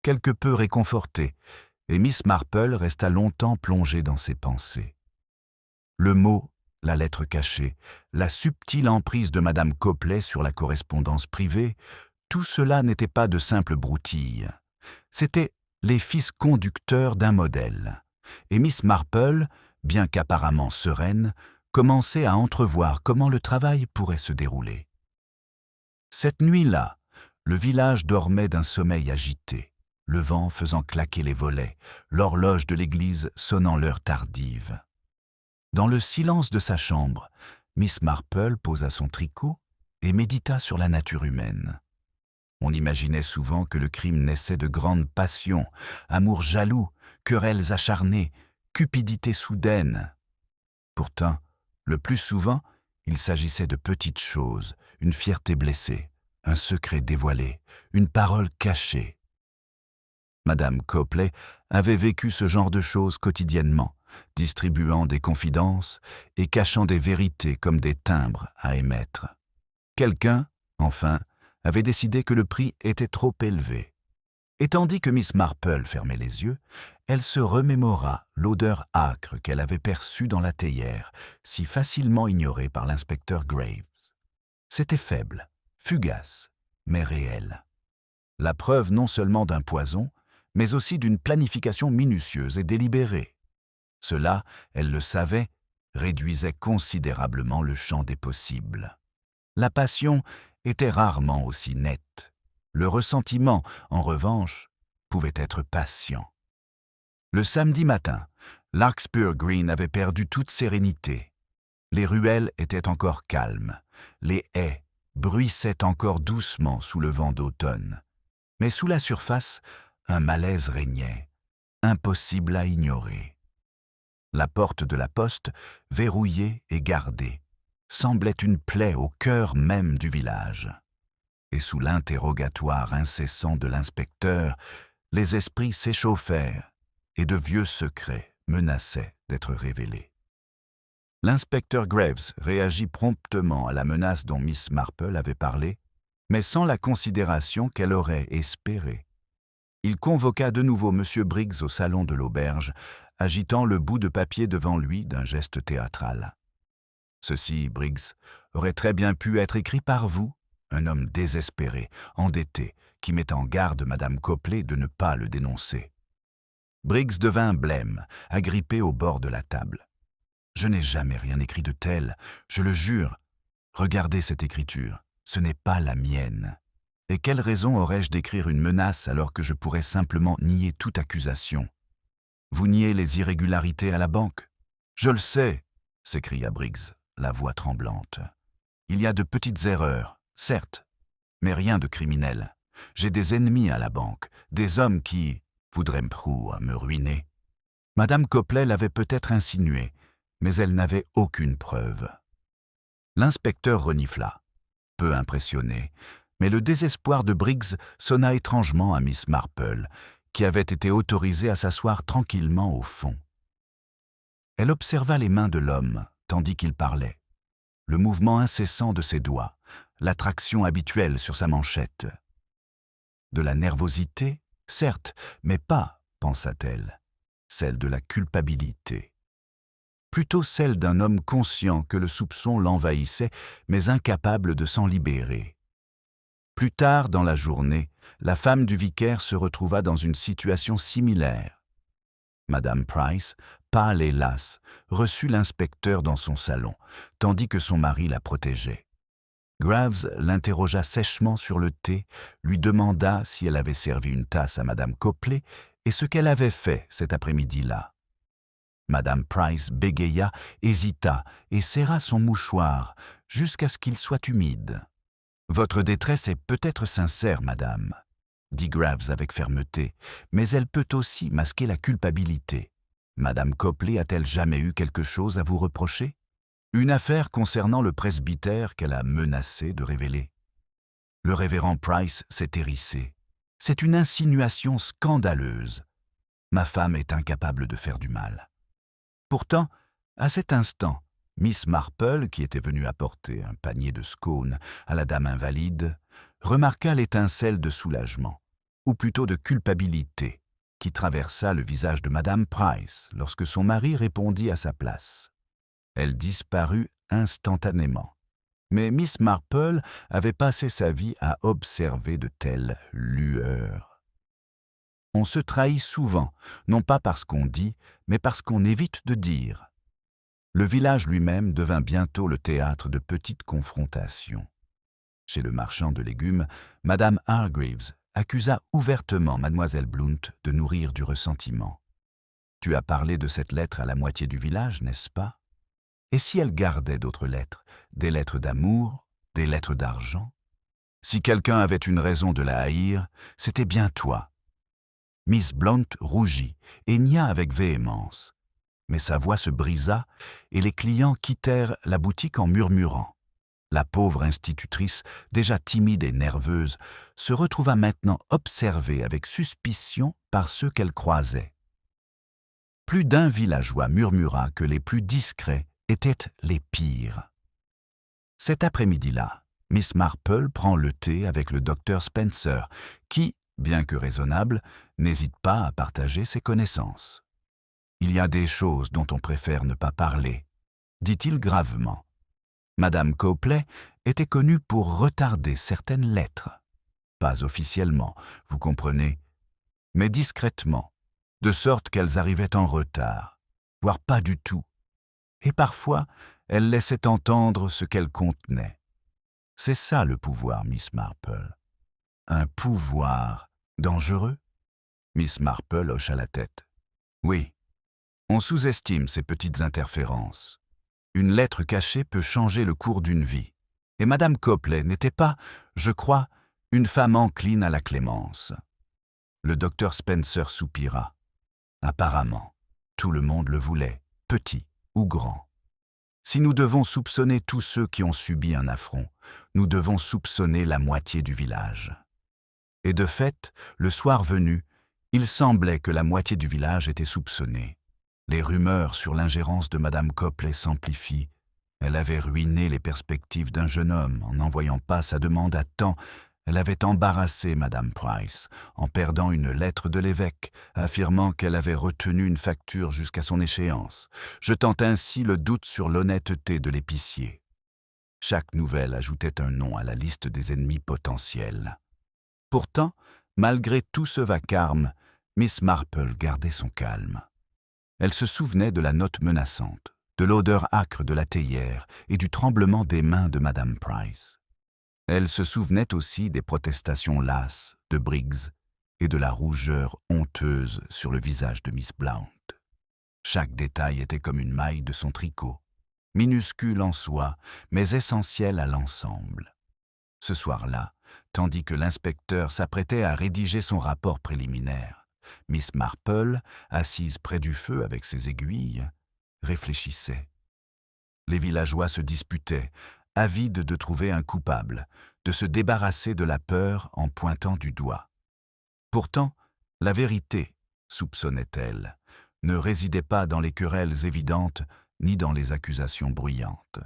quelque peu réconfortée, et Miss Marple resta longtemps plongée dans ses pensées. Le mot, la lettre cachée, la subtile emprise de Madame Copley sur la correspondance privée, tout cela n'était pas de simples broutilles. C'était les fils conducteurs d'un modèle. Et Miss Marple, bien qu'apparemment sereine, commençait à entrevoir comment le travail pourrait se dérouler. Cette nuit-là, le village dormait d'un sommeil agité. le vent faisant claquer les volets, l'horloge de l'église sonnant l'heure tardive. Dans le silence de sa chambre, Miss Marple posa son tricot et médita sur la nature humaine. On imaginait souvent que le crime naissait de grandes passions, amours jaloux, querelles acharnées, cupidité soudaine. Pourtant, le plus souvent, il s'agissait de petites choses, une fierté blessée, un secret dévoilé, une parole cachée. Madame Copley avait vécu ce genre de choses quotidiennement, distribuant des confidences et cachant des vérités comme des timbres à émettre. Quelqu'un, enfin, avait décidé que le prix était trop élevé. Et tandis que Miss Marple fermait les yeux, elle se remémora l'odeur âcre qu'elle avait perçue dans la théière, si facilement ignorée par l'inspecteur Graves. C'était faible, fugace, mais réel. La preuve non seulement d'un poison, mais aussi d'une planification minutieuse et délibérée. Cela, elle le savait, réduisait considérablement le champ des possibles. La passion était rarement aussi nette. Le ressentiment, en revanche, pouvait être patient. Le samedi matin, Larkspur Green avait perdu toute sérénité. Les ruelles étaient encore calmes, les haies bruissaient encore doucement sous le vent d'automne. Mais sous la surface, un malaise régnait, impossible à ignorer. La porte de la poste, verrouillée et gardée, semblait une plaie au cœur même du village. Et sous l'interrogatoire incessant de l'inspecteur, les esprits s'échauffèrent et de vieux secrets menaçaient d'être révélés. L'inspecteur Graves réagit promptement à la menace dont Miss Marple avait parlé, mais sans la considération qu'elle aurait espérée. Il convoqua de nouveau M. Briggs au salon de l'auberge, agitant le bout de papier devant lui d'un geste théâtral. Ceci, Briggs, aurait très bien pu être écrit par vous, un homme désespéré, endetté, qui met en garde Madame Copley de ne pas le dénoncer. Briggs devint blême, agrippé au bord de la table. « Je n'ai jamais rien écrit de tel, je le jure. Regardez cette écriture, ce n'est pas la mienne. Et quelle raison aurais-je d'écrire une menace alors que je pourrais simplement nier toute accusation? Vous niez les irrégularités à la banque? Je le sais, s'écria Briggs, la voix tremblante. Il y a de petites erreurs, certes, mais rien de criminel. J'ai des ennemis à la banque, des hommes qui voudraient me ruiner. Madame Copley l'avait peut-être insinué, mais elle n'avait aucune preuve. L'inspecteur renifla, peu impressionné, mais le désespoir de Briggs sonna étrangement à Miss Marple, qui avait été autorisée à s'asseoir tranquillement au fond. Elle observa les mains de l'homme, tandis qu'il parlait, le mouvement incessant de ses doigts, l'attraction habituelle sur sa manchette. De la nervosité, certes, mais pas, pensa-t-elle, celle de la culpabilité. Plutôt celle d'un homme conscient que le soupçon l'envahissait, mais incapable de s'en libérer. Plus tard dans la journée, la femme du vicaire se retrouva dans une situation similaire. Madame Price, pâle et lasse, reçut l'inspecteur dans son salon, tandis que son mari la protégeait. Graves l'interrogea sèchement sur le thé, lui demanda si elle avait servi une tasse à Madame Copley et ce qu'elle avait fait cet après-midi-là. Madame Price bégaya, hésita et serra son mouchoir jusqu'à ce qu'il soit humide. « Votre détresse est peut-être sincère, madame, » dit Graves avec fermeté, « mais elle peut aussi masquer la culpabilité. Madame Copley a-t-elle jamais eu quelque chose à vous reprocher? Une affaire concernant le presbytère qu'elle a menacé de révéler. » Le révérend Price s'est hérissé. « C'est une insinuation scandaleuse. Ma femme est incapable de faire du mal. » Pourtant, à cet instant, Miss Marple, qui était venue apporter un panier de scones à la dame invalide, remarqua l'étincelle de soulagement, ou plutôt de culpabilité, qui traversa le visage de Madame Price lorsque son mari répondit à sa place. Elle disparut instantanément. Mais Miss Marple avait passé sa vie à observer de telles lueurs. On se trahit souvent, non pas parce qu'on dit, mais parce qu'on évite de dire. Le village lui-même devint bientôt le théâtre de petites confrontations. Chez le marchand de légumes, Madame Hargreaves accusa ouvertement mademoiselle Blount de nourrir du ressentiment. « Tu as parlé de cette lettre à la moitié du village, n'est-ce pas? Et si elle gardait d'autres lettres, des lettres d'amour, des lettres d'argent? Si quelqu'un avait une raison de la haïr, c'était bien toi. » Miss Blount rougit et nia avec véhémence. Mais sa voix se brisa et les clients quittèrent la boutique en murmurant. La pauvre institutrice, déjà timide et nerveuse, se retrouva maintenant observée avec suspicion par ceux qu'elle croisait. Plus d'un villageois murmura que les plus discrets étaient les pires. Cet après-midi-là, Miss Marple prend le thé avec le docteur Spencer, qui, bien que raisonnable, n'hésite pas à partager ses connaissances. « Il y a des choses dont on préfère ne pas parler », dit-il gravement. Madame Copley était connue pour retarder certaines lettres. Pas officiellement, vous comprenez, mais discrètement, de sorte qu'elles arrivaient en retard, voire pas du tout. Et parfois, elle laissait entendre ce qu'elles contenaient. C'est ça le pouvoir, Miss Marple. Un pouvoir dangereux? Miss Marple hocha la tête. Oui, on sous-estime ces petites interférences. Une lettre cachée peut changer le cours d'une vie. Et Madame Copley n'était pas, je crois, une femme encline à la clémence. Le docteur Spencer soupira. Apparemment, tout le monde le voulait, petit ou grand. Si nous devons soupçonner tous ceux qui ont subi un affront, nous devons soupçonner la moitié du village. Et de fait, le soir venu, il semblait que la moitié du village était soupçonnée. Les rumeurs sur l'ingérence de Madame Copley s'amplifient. Elle avait ruiné les perspectives d'un jeune homme en n'envoyant pas sa demande à temps. Elle avait embarrassé Madame Price en perdant une lettre de l'évêque, affirmant qu'elle avait retenu une facture jusqu'à son échéance, jetant ainsi le doute sur l'honnêteté de l'épicier. Chaque nouvelle ajoutait un nom à la liste des ennemis potentiels. Pourtant, malgré tout ce vacarme, Miss Marple gardait son calme. Elle se souvenait de la note menaçante, de l'odeur âcre de la théière et du tremblement des mains de Madame Price. Elle se souvenait aussi des protestations lasses de Briggs et de la rougeur honteuse sur le visage de Miss Blount. Chaque détail était comme une maille de son tricot, minuscule en soi, mais essentiel à l'ensemble. Ce soir-là, tandis que l'inspecteur s'apprêtait à rédiger son rapport préliminaire, Miss Marple, assise près du feu avec ses aiguilles, réfléchissait. Les villageois se disputaient, avides de trouver un coupable, de se débarrasser de la peur en pointant du doigt. Pourtant, la vérité, soupçonnait-elle, ne résidait pas dans les querelles évidentes ni dans les accusations bruyantes.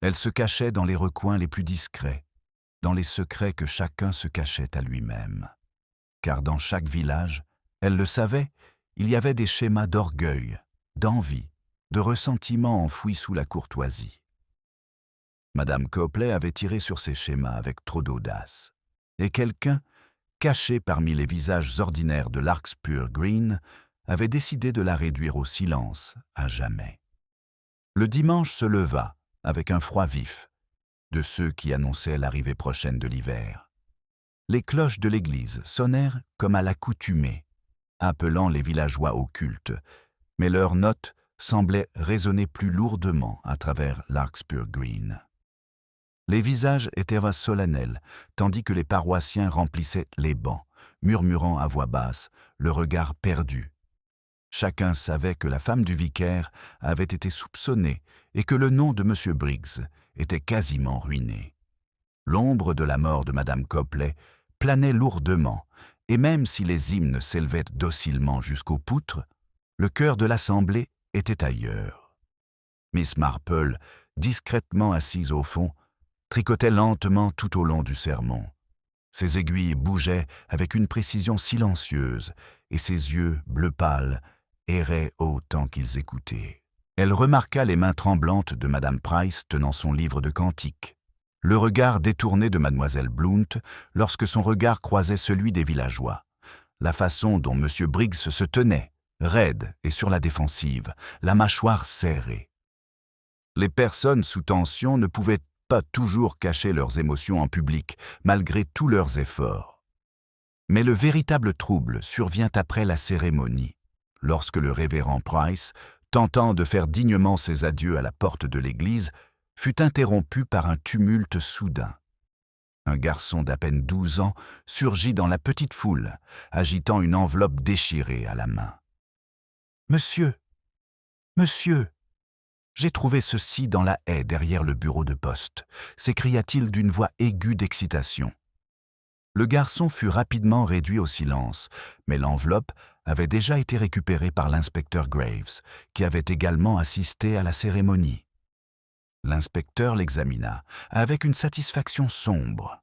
Elle se cachait dans les recoins les plus discrets, dans les secrets que chacun se cachait à lui-même. Car dans chaque village, elle le savait, il y avait des schémas d'orgueil, d'envie, de ressentiment enfouis sous la courtoisie. Madame Copley avait tiré sur ces schémas avec trop d'audace. Et quelqu'un, caché parmi les visages ordinaires de Larkspur Green, avait décidé de la réduire au silence à jamais. Le dimanche se leva, avec un froid vif, de ceux qui annonçaient l'arrivée prochaine de l'hiver. Les cloches de l'église sonnèrent comme à l'accoutumée, appelant les villageois au culte, mais leurs notes semblaient résonner plus lourdement à travers Larkspur Green. Les visages étaient solennels, tandis que les paroissiens remplissaient les bancs, murmurant à voix basse, le regard perdu. Chacun savait que la femme du vicaire avait été soupçonnée et que le nom de M. Briggs était quasiment ruiné. L'ombre de la mort de Madame Copley planait lourdement, et même si les hymnes s'élevaient docilement jusqu'aux poutres, le cœur de l'assemblée était ailleurs. Miss Marple, discrètement assise au fond, tricotait lentement tout au long du sermon. Ses aiguilles bougeaient avec une précision silencieuse, et ses yeux, bleu pâle, erraient autant qu'ils écoutaient. Elle remarqua les mains tremblantes de Madame Price tenant son livre de cantiques, le regard détourné de Mademoiselle Blount lorsque son regard croisait celui des villageois, la façon dont M. Briggs se tenait, raide et sur la défensive, la mâchoire serrée. Les personnes sous tension ne pouvaient pas toujours cacher leurs émotions en public, malgré tous leurs efforts. Mais le véritable trouble survient après la cérémonie, lorsque le révérend Price, tentant de faire dignement ses adieux à la porte de l'église, fut interrompu par un tumulte soudain. Un garçon d'à peine 12 ans surgit dans la petite foule, agitant une enveloppe déchirée à la main. « Monsieur, monsieur, j'ai trouvé ceci dans la haie derrière le bureau de poste », s'écria-t-il d'une voix aiguë d'excitation. Le garçon fut rapidement réduit au silence, mais l'enveloppe avait déjà été récupérée par l'inspecteur Graves, qui avait également assisté à la cérémonie. L'inspecteur l'examina avec une satisfaction sombre.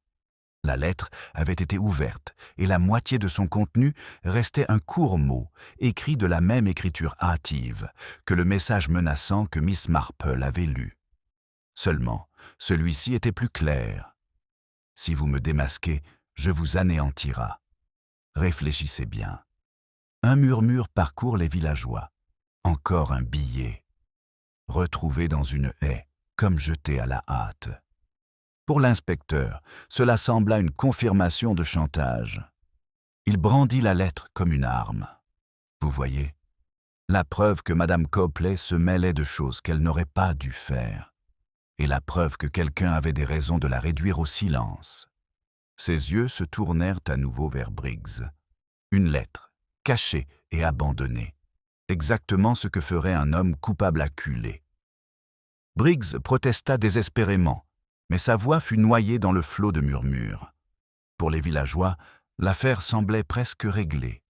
La lettre avait été ouverte et la moitié de son contenu restait un court mot, écrit de la même écriture hâtive que le message menaçant que Miss Marple avait lu. Seulement, celui-ci était plus clair. « Si vous me démasquez, je vous anéantirai. Réfléchissez bien. » Un murmure parcourt les villageois. Encore un billet. Retrouvé dans une haie, comme jeté à la hâte. Pour l'inspecteur, cela sembla une confirmation de chantage. Il brandit la lettre comme une arme. Vous voyez, la preuve que Madame Copley se mêlait de choses qu'elle n'aurait pas dû faire, et la preuve que quelqu'un avait des raisons de la réduire au silence. Ses yeux se tournèrent à nouveau vers Briggs. Une lettre, cachée et abandonnée. Exactement ce que ferait un homme coupable acculé. Briggs protesta désespérément, mais sa voix fut noyée dans le flot de murmures. Pour les villageois, l'affaire semblait presque réglée.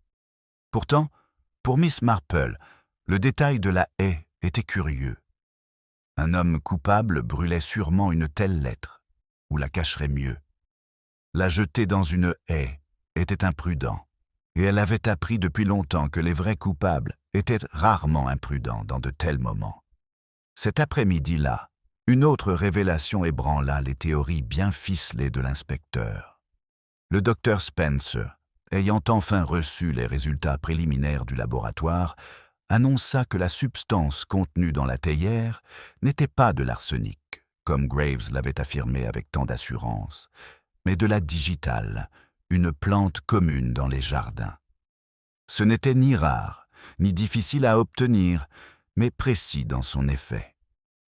Pourtant, pour Miss Marple, le détail de la haie était curieux. Un homme coupable brûlait sûrement une telle lettre, ou la cacherait mieux. La jeter dans une haie était imprudent, et elle avait appris depuis longtemps que les vrais coupables étaient rarement imprudents dans de tels moments. Cet après-midi-là, une autre révélation ébranla les théories bien ficelées de l'inspecteur. Le docteur Spencer, ayant enfin reçu les résultats préliminaires du laboratoire, annonça que la substance contenue dans la théière n'était pas de l'arsenic, comme Graves l'avait affirmé avec tant d'assurance, mais de la digitale, une plante commune dans les jardins. Ce n'était ni rare, ni difficile à obtenir, mais précis dans son effet.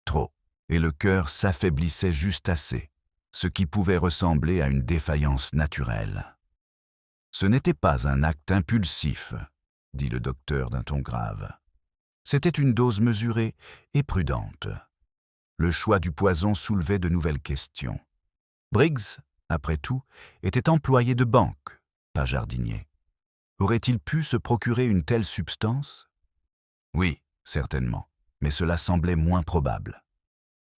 Trop, et le cœur s'affaiblissait juste assez, ce qui pouvait ressembler à une défaillance naturelle. Ce n'était pas un acte impulsif, dit le docteur d'un ton grave. C'était une dose mesurée et prudente. Le choix du poison soulevait de nouvelles questions. Briggs, après tout, était employé de banque, pas jardinier. Aurait-il pu se procurer une telle substance? Oui, certainement, mais cela semblait moins probable.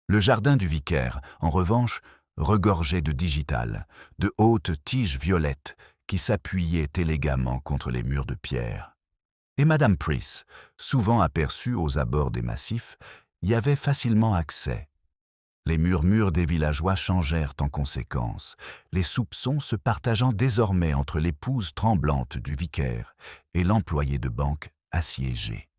Le jardin du vicaire, en revanche, regorgeait de digital, de hautes tiges violettes qui s'appuyaient élégamment contre les murs de pierre. Et Madame Price, souvent aperçue aux abords des massifs, y avait facilement accès. Les murmures des villageois changèrent en conséquence, les soupçons se partageant désormais entre l'épouse tremblante du vicaire et l'employé de banque assiégé.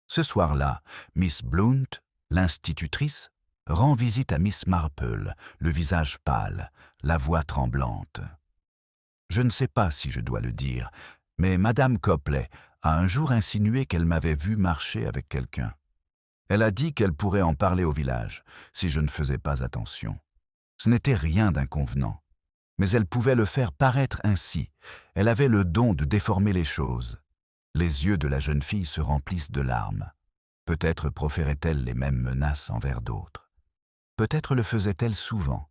Ce soir-là, Miss Blount, l'institutrice, rend visite à Miss Marple, le visage pâle, la voix tremblante. Je ne sais pas si je dois le dire, mais Madame Copley a un jour insinué qu'elle m'avait vu marcher avec quelqu'un. Elle a dit qu'elle pourrait en parler au village, si je ne faisais pas attention. Ce n'était rien d'inconvenant, mais elle pouvait le faire paraître ainsi. Elle avait le don de déformer les choses. Les yeux de la jeune fille se remplissent de larmes. Peut-être proférait-elle les mêmes menaces envers d'autres. Peut-être le faisait-elle souvent.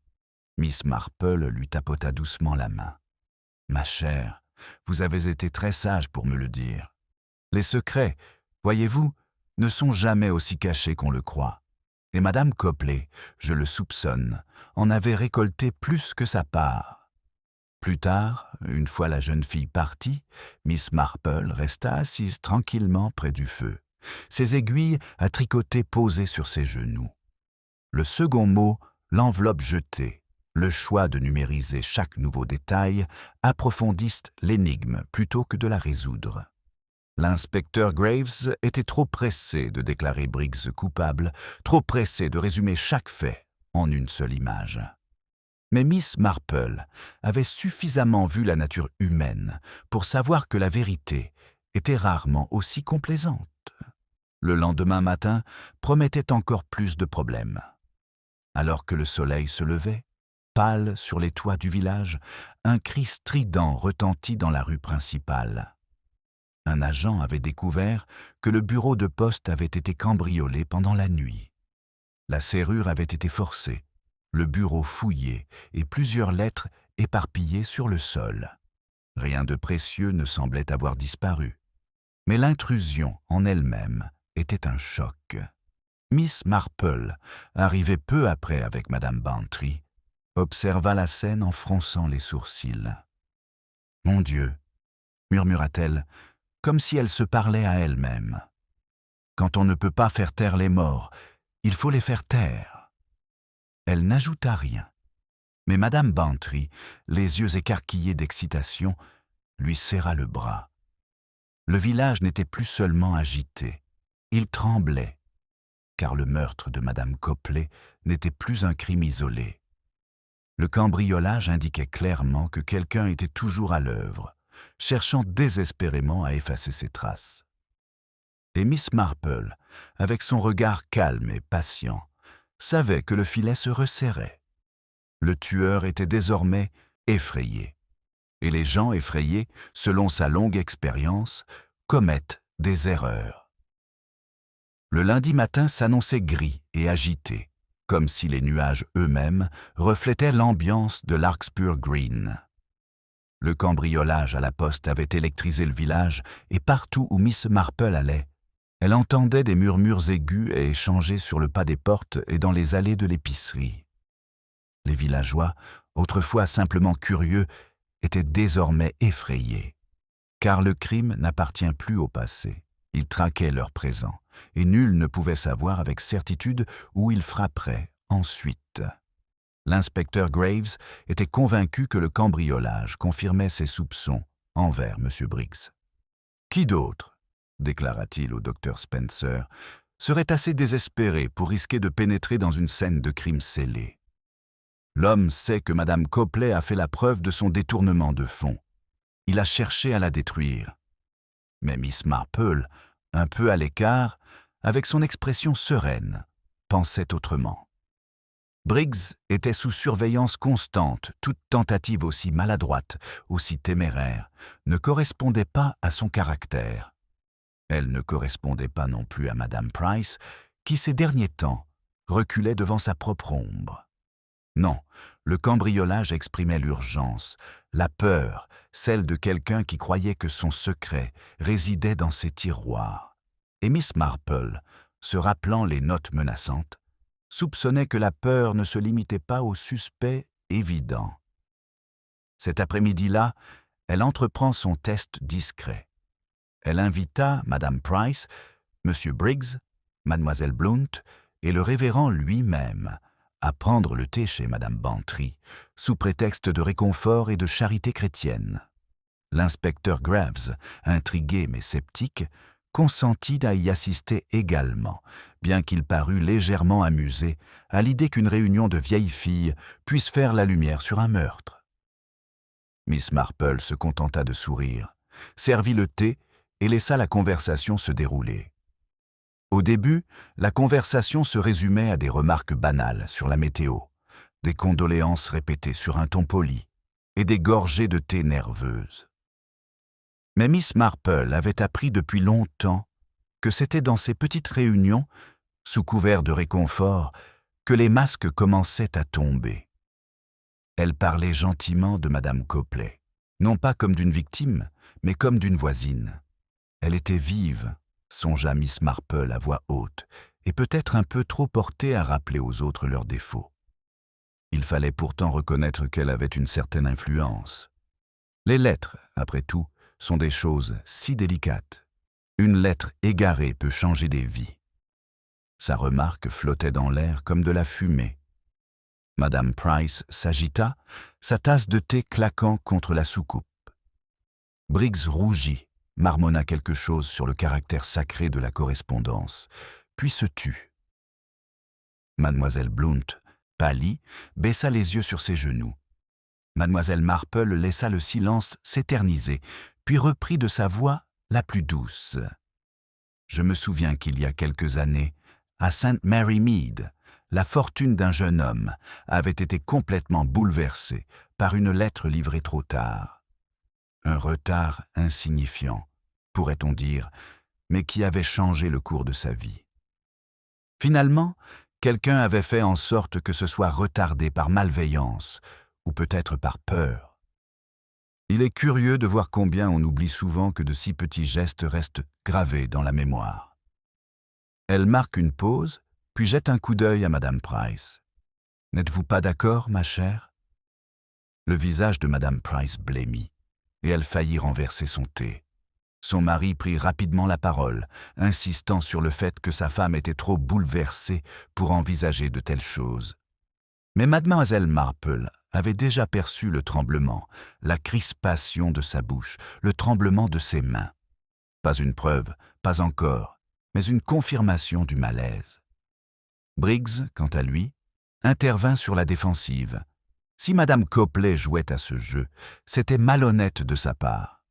Miss Marple lui tapota doucement la main. « Ma chère, vous avez été très sage pour me le dire. Les secrets, voyez-vous, ne sont jamais aussi cachés qu'on le croit. Et Madame Copley, je le soupçonne, en avait récolté plus que sa part. » Plus tard, une fois la jeune fille partie, Miss Marple resta assise tranquillement près du feu, ses aiguilles à tricoter posées sur ses genoux. Le second mot, l'enveloppe jetée, le choix de numériser chaque nouveau détail, approfondissent l'énigme plutôt que de la résoudre. L'inspecteur Graves était trop pressé de déclarer Briggs coupable, trop pressé de résumer chaque fait en une seule image. Mais Miss Marple avait suffisamment vu la nature humaine pour savoir que la vérité était rarement aussi complaisante. Le lendemain matin promettait encore plus de problèmes. Alors que le soleil se levait, pâle sur les toits du village, un cri strident retentit dans la rue principale. Un agent avait découvert que le bureau de poste avait été cambriolé pendant la nuit. La serrure avait été forcée, le bureau fouillé et plusieurs lettres éparpillées sur le sol. Rien de précieux ne semblait avoir disparu. Mais l'intrusion en elle-même était un choc. Miss Marple, arrivée peu après avec Madame Bantry, observa la scène en fronçant les sourcils. « Mon Dieu !» murmura-t-elle, comme si elle se parlait à elle-même. « Quand on ne peut pas faire taire les morts, il faut les faire taire. » Elle n'ajouta rien, mais Madame Bantry, les yeux écarquillés d'excitation, lui serra le bras. Le village n'était plus seulement agité, il tremblait, car le meurtre de Madame Copley n'était plus un crime isolé. Le cambriolage indiquait clairement que quelqu'un était toujours à l'œuvre, cherchant désespérément à effacer ses traces. Et Miss Marple, avec son regard calme et patient, savait que le filet se resserrait. Le tueur était désormais effrayé. Et les gens effrayés, selon sa longue expérience, commettent des erreurs. Le lundi matin s'annonçait gris et agité, comme si les nuages eux-mêmes reflétaient l'ambiance de Larkspur Green. Le cambriolage à la poste avait électrisé le village et partout où Miss Marple allait, elle entendait des murmures aigus et échangés sur le pas des portes et dans les allées de l'épicerie. Les villageois, autrefois simplement curieux, étaient désormais effrayés, car le crime n'appartient plus au passé. Il traquait leur présent, et nul ne pouvait savoir avec certitude où il frapperait ensuite. L'inspecteur Graves était convaincu que le cambriolage confirmait ses soupçons envers M. Briggs. « Qui d'autre, déclara-t-il au docteur Spencer, serait assez désespéré pour risquer de pénétrer dans une scène de crime scellé. L'homme sait que Madame Copley a fait la preuve de son détournement de fonds. Il a cherché à la détruire. Mais Miss Marple, un peu à l'écart, avec son expression sereine, pensait autrement. Briggs était sous surveillance constante, toute tentative aussi maladroite, aussi téméraire, ne correspondait pas à son caractère. Elle ne correspondait pas non plus à Madame Price, qui ces derniers temps reculait devant sa propre ombre. Non, le cambriolage exprimait l'urgence, la peur, celle de quelqu'un qui croyait que son secret résidait dans ses tiroirs. Et Miss Marple, se rappelant les notes menaçantes, soupçonnait que la peur ne se limitait pas au suspect évident. Cet après-midi-là, elle entreprend son test discret. Elle invita Madame Price, M. Briggs, Mademoiselle Blount et le révérend lui-même à prendre le thé chez Madame Bantry, sous prétexte de réconfort et de charité chrétienne. L'inspecteur Graves, intrigué mais sceptique, consentit à y assister également, bien qu'il parût légèrement amusé à l'idée qu'une réunion de vieilles filles puisse faire la lumière sur un meurtre. Miss Marple se contenta de sourire, servit le thé et laissa la conversation se dérouler. Au début, la conversation se résumait à des remarques banales sur la météo, des condoléances répétées sur un ton poli et des gorgées de thé nerveuses. Mais Miss Marple avait appris depuis longtemps que c'était dans ces petites réunions, sous couvert de réconfort, que les masques commençaient à tomber. Elle parlait gentiment de Madame Copley, non pas comme d'une victime, mais comme d'une voisine. Elle était vive, songea Miss Marple à voix haute, et peut-être un peu trop portée à rappeler aux autres leurs défauts. Il fallait pourtant reconnaître qu'elle avait une certaine influence. Les lettres, après tout, sont des choses si délicates. Une lettre égarée peut changer des vies. Sa remarque flottait dans l'air comme de la fumée. Madame Price s'agita, sa tasse de thé claquant contre la soucoupe. Briggs rougit, marmonna quelque chose sur le caractère sacré de la correspondance, puis se tut. Mademoiselle Blount pâlit, baissa les yeux sur ses genoux. Mademoiselle Marple laissa le silence s'éterniser, puis reprit de sa voix la plus douce. « Je me souviens qu'il y a quelques années, à St. Mary Mead, la fortune d'un jeune homme avait été complètement bouleversée par une lettre livrée trop tard. Un retard insignifiant, pourrait-on dire, mais qui avait changé le cours de sa vie. Finalement, quelqu'un avait fait en sorte que ce soit retardé par malveillance, ou peut-être par peur. Il est curieux de voir combien on oublie souvent que de si petits gestes restent gravés dans la mémoire. Elle marque une pause, puis jette un coup d'œil à Madame Price. « N'êtes-vous pas d'accord, ma chère ?» Le visage de Madame Price blêmit, et elle faillit renverser son thé. Son mari prit rapidement la parole, insistant sur le fait que sa femme était trop bouleversée pour envisager de telles choses. Mais mademoiselle Marple avait déjà perçu le tremblement, la crispation de sa bouche, le tremblement de ses mains. Pas une preuve, pas encore, mais une confirmation du malaise. Briggs, quant à lui, intervint sur la défensive. Si madame Copley jouait à ce jeu, c'était malhonnête de sa part.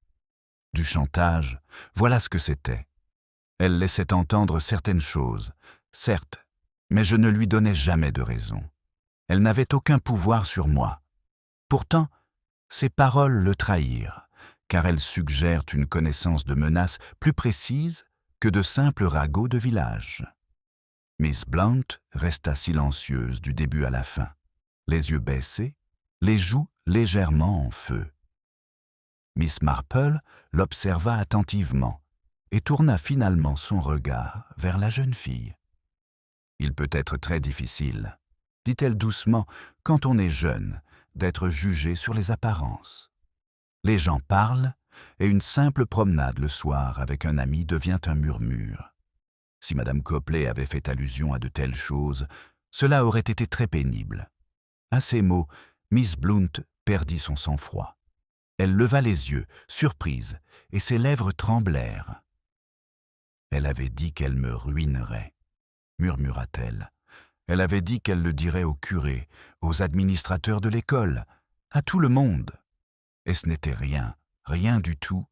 Du chantage, voilà ce que c'était. Elle laissait entendre certaines choses, certes, mais je ne lui donnais jamais de raison. Elle n'avait aucun pouvoir sur moi. Pourtant, ses paroles le trahirent, car elles suggèrent une connaissance de menaces plus précise que de simples ragots de village. Miss Blount resta silencieuse du début à la fin, les yeux baissés, les joues légèrement en feu. Miss Marple l'observa attentivement et tourna finalement son regard vers la jeune fille. « Il peut être très difficile, » dit-elle doucement, « quand on est jeune, d'être jugé sur les apparences. Les gens parlent et une simple promenade le soir avec un ami devient un murmure. Si madame Copley avait fait allusion à de telles choses, cela aurait été très pénible. » À ces mots, Miss Blount perdit son sang-froid. Elle leva les yeux, surprise, et ses lèvres tremblèrent. « Elle avait dit qu'elle me ruinerait, » murmura-t-elle. « Elle avait dit qu'elle le dirait au curé, aux administrateurs de l'école, à tout le monde. Et ce n'était rien, rien du tout,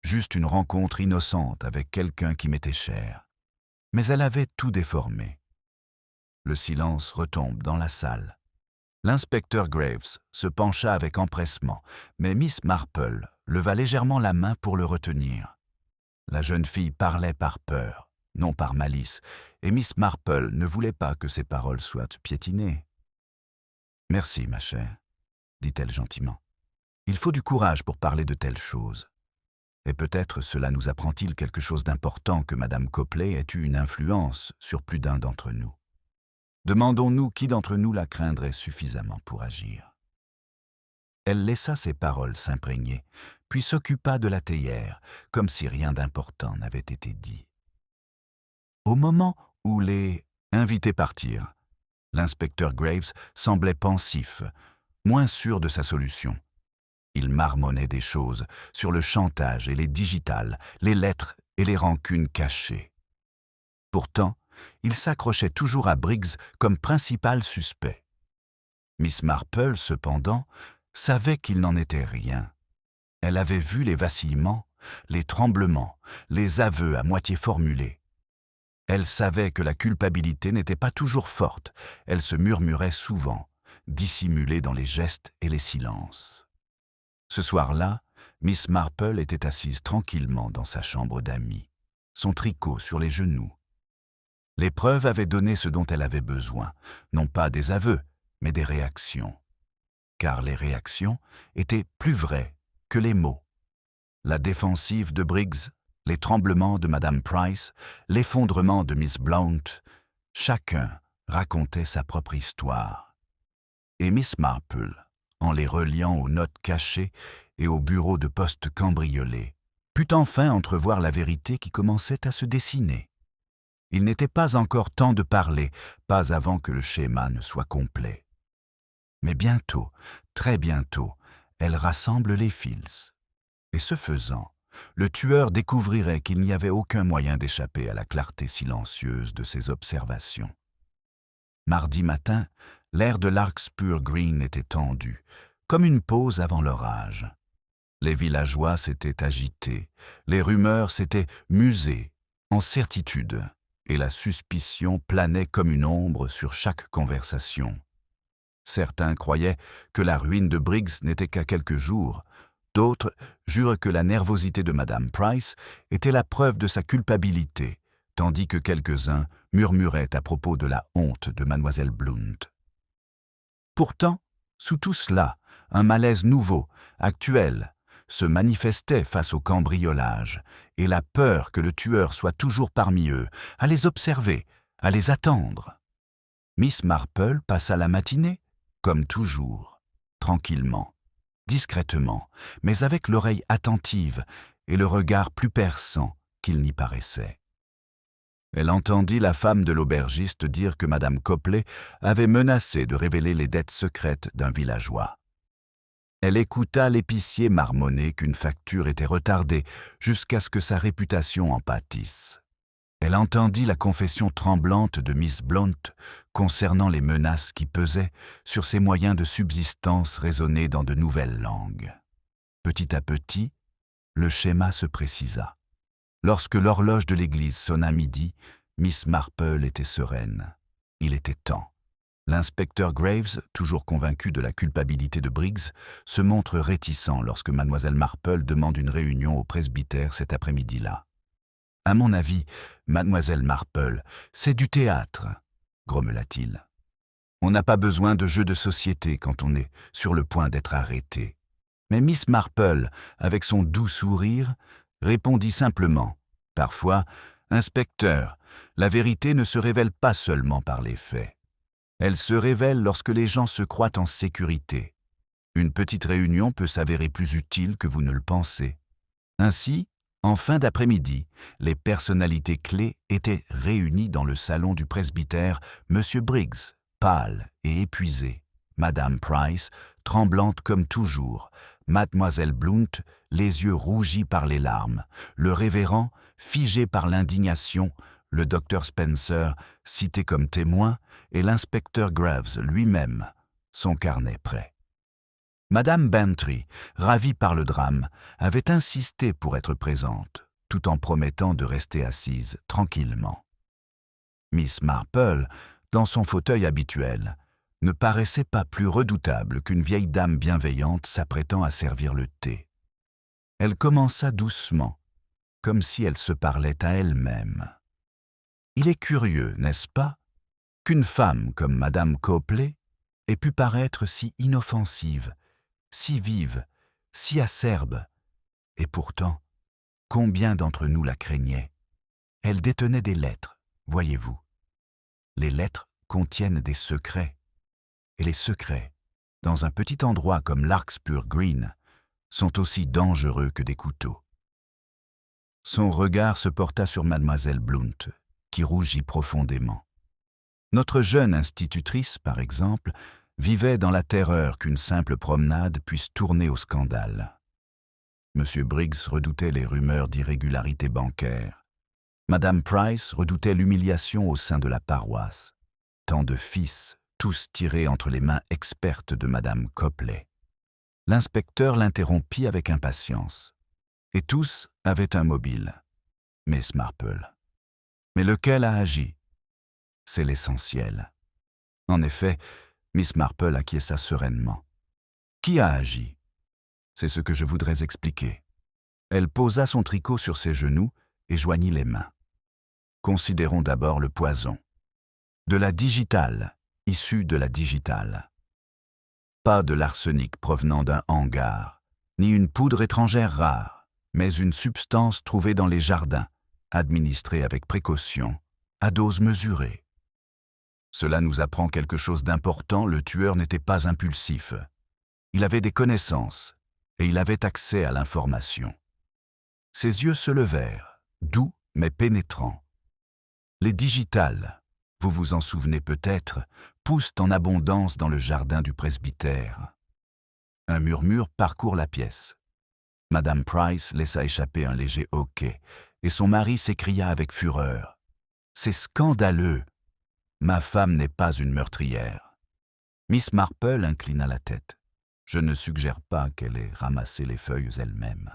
juste une rencontre innocente avec quelqu'un qui m'était cher. Mais elle avait tout déformé. » Le silence retombe dans la salle. L'inspecteur Graves se pencha avec empressement, mais Miss Marple leva légèrement la main pour le retenir. La jeune fille parlait par peur, non par malice, et Miss Marple ne voulait pas que ses paroles soient piétinées. « Merci, ma chère, » dit-elle gentiment. « Il faut du courage pour parler de telles choses. Et peut-être cela nous apprend-il quelque chose d'important que madame Copley ait eu une influence sur plus d'un d'entre nous. Demandons-nous qui d'entre nous la craindrait suffisamment pour agir. » Elle laissa ses paroles s'imprégner, puis s'occupa de la théière, comme si rien d'important n'avait été dit. Au moment où les invités partirent, l'inspecteur Graves semblait pensif, moins sûr de sa solution. Il marmonnait des choses sur le chantage et les digitales, les lettres et les rancunes cachées. Pourtant, il s'accrochait toujours à Briggs comme principal suspect. Miss Marple, cependant, savait qu'il n'en était rien. Elle avait vu les vacillements, les tremblements, les aveux à moitié formulés. Elle savait que la culpabilité n'était pas toujours forte, elle se murmurait souvent, dissimulée dans les gestes et les silences. Ce soir-là, Miss Marple était assise tranquillement dans sa chambre d'amis, son tricot sur les genoux. Les preuves avaient donné ce dont elle avait besoin, non pas des aveux, mais des réactions. Car les réactions étaient plus vraies que les mots. La défensive de Briggs, les tremblements de madame Price, l'effondrement de Miss Blount, chacun racontait sa propre histoire. Et Miss Marple, en les reliant aux notes cachées et au bureau de poste cambriolé, put enfin entrevoir la vérité qui commençait à se dessiner. Il n'était pas encore temps de parler, pas avant que le schéma ne soit complet. Mais bientôt, très bientôt, elle rassemble les fils. Et ce faisant, le tueur découvrirait qu'il n'y avait aucun moyen d'échapper à la clarté silencieuse de ses observations. Mardi matin, L'air de Larkspur Green était tendu, comme une pause avant l'orage. Les villageois s'étaient agités, les rumeurs s'étaient musées, en certitude, et la suspicion planait comme une ombre sur chaque conversation. Certains croyaient que la ruine de Briggs n'était qu'à quelques jours, d'autres jurent que la nervosité de Madame Price était la preuve de sa culpabilité, tandis que quelques-uns murmuraient à propos de la honte de Mademoiselle Blount. Pourtant, sous tout cela, un malaise nouveau, actuel, se manifestait face au cambriolage, et la peur que le tueur soit toujours parmi eux, à les observer, à les attendre. Miss Marple passa la matinée, comme toujours, tranquillement, discrètement, mais avec l'oreille attentive et le regard plus perçant qu'il n'y paraissait. Elle entendit la femme de l'aubergiste dire que Madame Copley avait menacé de révéler les dettes secrètes d'un villageois. Elle écouta l'épicier marmonner qu'une facture était retardée jusqu'à ce que sa réputation en pâtisse. Elle entendit la confession tremblante de Miss Blount concernant les menaces qui pesaient sur ses moyens de subsistance résonner dans de nouvelles langues. Petit à petit, le schéma se précisa. Lorsque l'horloge de l'église sonna midi, Miss Marple était sereine. Il était temps. L'inspecteur Graves, toujours convaincu de la culpabilité de Briggs, se montre réticent lorsque Mademoiselle Marple demande une réunion au presbytère cet après-midi-là. « À mon avis, Mademoiselle Marple, c'est du théâtre, » grommela-t-il. « On n'a pas besoin de jeux de société quand on est sur le point d'être arrêté. » Mais Miss Marple, avec son doux sourire, répondit simplement « Parfois, inspecteur, la vérité ne se révèle pas seulement par les faits. Elle se révèle lorsque les gens se croient en sécurité. Une petite réunion peut s'avérer plus utile que vous ne le pensez. » Ainsi, en fin d'après-midi, les personnalités clés étaient réunies dans le salon du presbytère, M. Briggs, pâle et épuisé, Madame Price, tremblante comme toujours, Mademoiselle Blount, les yeux rougis par les larmes, le révérend, figé par l'indignation, le docteur Spencer, cité comme témoin, et l'inspecteur Graves lui-même, son carnet prêt. Madame Bantry, ravie par le drame, avait insisté pour être présente, tout en promettant de rester assise tranquillement. Miss Marple, dans son fauteuil habituel, ne paraissait pas plus redoutable qu'une vieille dame bienveillante s'apprêtant à servir le thé. Elle commença doucement, comme si elle se parlait à elle-même. « Il est curieux, n'est-ce pas, qu'une femme comme Madame Copley ait pu paraître si inoffensive, si vive, si acerbe, et pourtant, combien d'entre nous la craignaient? Elle détenait des lettres, voyez-vous. Les lettres contiennent des secrets, et les secrets, dans un petit endroit comme Larkspur Green, sont aussi dangereux que des couteaux. » Son regard se porta sur Mademoiselle Blount, qui rougit profondément. Notre jeune institutrice, par exemple, vivait dans la terreur qu'une simple promenade puisse tourner au scandale. M. Briggs redoutait les rumeurs d'irrégularité bancaire. Madame Price redoutait l'humiliation au sein de la paroisse. Tant de fils, tous tirés entre les mains expertes de Madame Copley. L'inspecteur l'interrompit avec impatience. Et tous avaient un mobile. Miss Marple. Mais lequel a agi? C'est l'essentiel. En effet, Miss Marple acquiesça sereinement. Qui a agi? C'est ce que je voudrais expliquer. Elle posa son tricot sur ses genoux et joignit les mains. Considérons d'abord le poison. De la digitale, issue de la digitale. Pas de l'arsenic provenant d'un hangar, ni une poudre étrangère rare, mais une substance trouvée dans les jardins, administrée avec précaution, à dose mesurée. Cela nous apprend quelque chose d'important, le tueur n'était pas impulsif. Il avait des connaissances, et il avait accès à l'information. Ses yeux se levèrent, doux mais pénétrants. Les digitales, vous vous en souvenez peut-être, poussent en abondance dans le jardin du presbytère. Un murmure parcourt la pièce. Madame Price laissa échapper un léger hoquet, et son mari s'écria avec fureur. « C'est scandaleux! Ma femme n'est pas une meurtrière. » Miss Marple inclina la tête. Je ne suggère pas qu'elle ait ramassé les feuilles elle-même.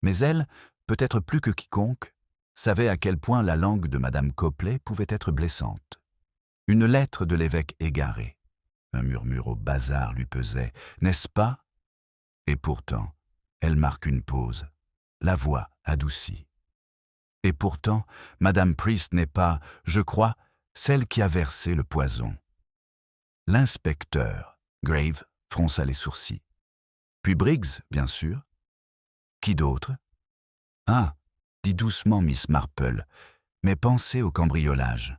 Mais elle, peut-être plus que quiconque, savait à quel point la langue de Madame Copley pouvait être blessante. Une lettre de l'évêque égaré. Un murmure au bazar lui pesait, n'est-ce pas? Et pourtant, elle marque une pause, la voix adoucie. Et pourtant, Madame Priest n'est pas, je crois, celle qui a versé le poison. L'inspecteur, Grave, fronça les sourcils. Puis Briggs, bien sûr. Qui d'autre? Ah, dit doucement Miss Marple, mais pensez au cambriolage.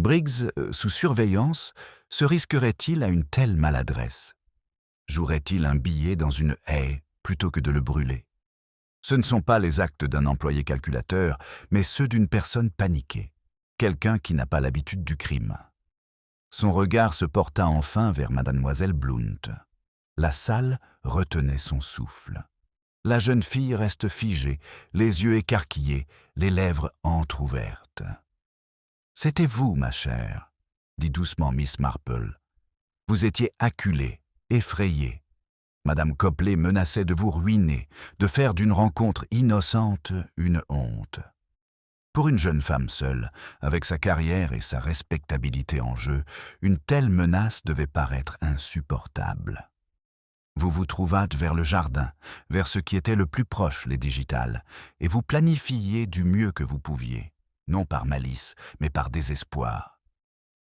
Briggs, sous surveillance, se risquerait-il à une telle maladresse? Jouerait-il un billet dans une haie plutôt que de le brûler? Ce ne sont pas les actes d'un employé calculateur, mais ceux d'une personne paniquée, quelqu'un qui n'a pas l'habitude du crime. Son regard se porta enfin vers mademoiselle Blount. La salle retenait son souffle. La jeune fille reste figée, les yeux écarquillés, les lèvres entr'ouvertes. « C'était vous, ma chère, » dit doucement Miss Marple. « Vous étiez acculée, effrayée. Madame Copley menaçait de vous ruiner, de faire d'une rencontre innocente une honte. Pour une jeune femme seule, avec sa carrière et sa respectabilité en jeu, une telle menace devait paraître insupportable. Vous vous trouvâtes vers le jardin, vers ce qui était le plus proche, les digitales, et vous planifiiez du mieux que vous pouviez, non par malice, mais par désespoir.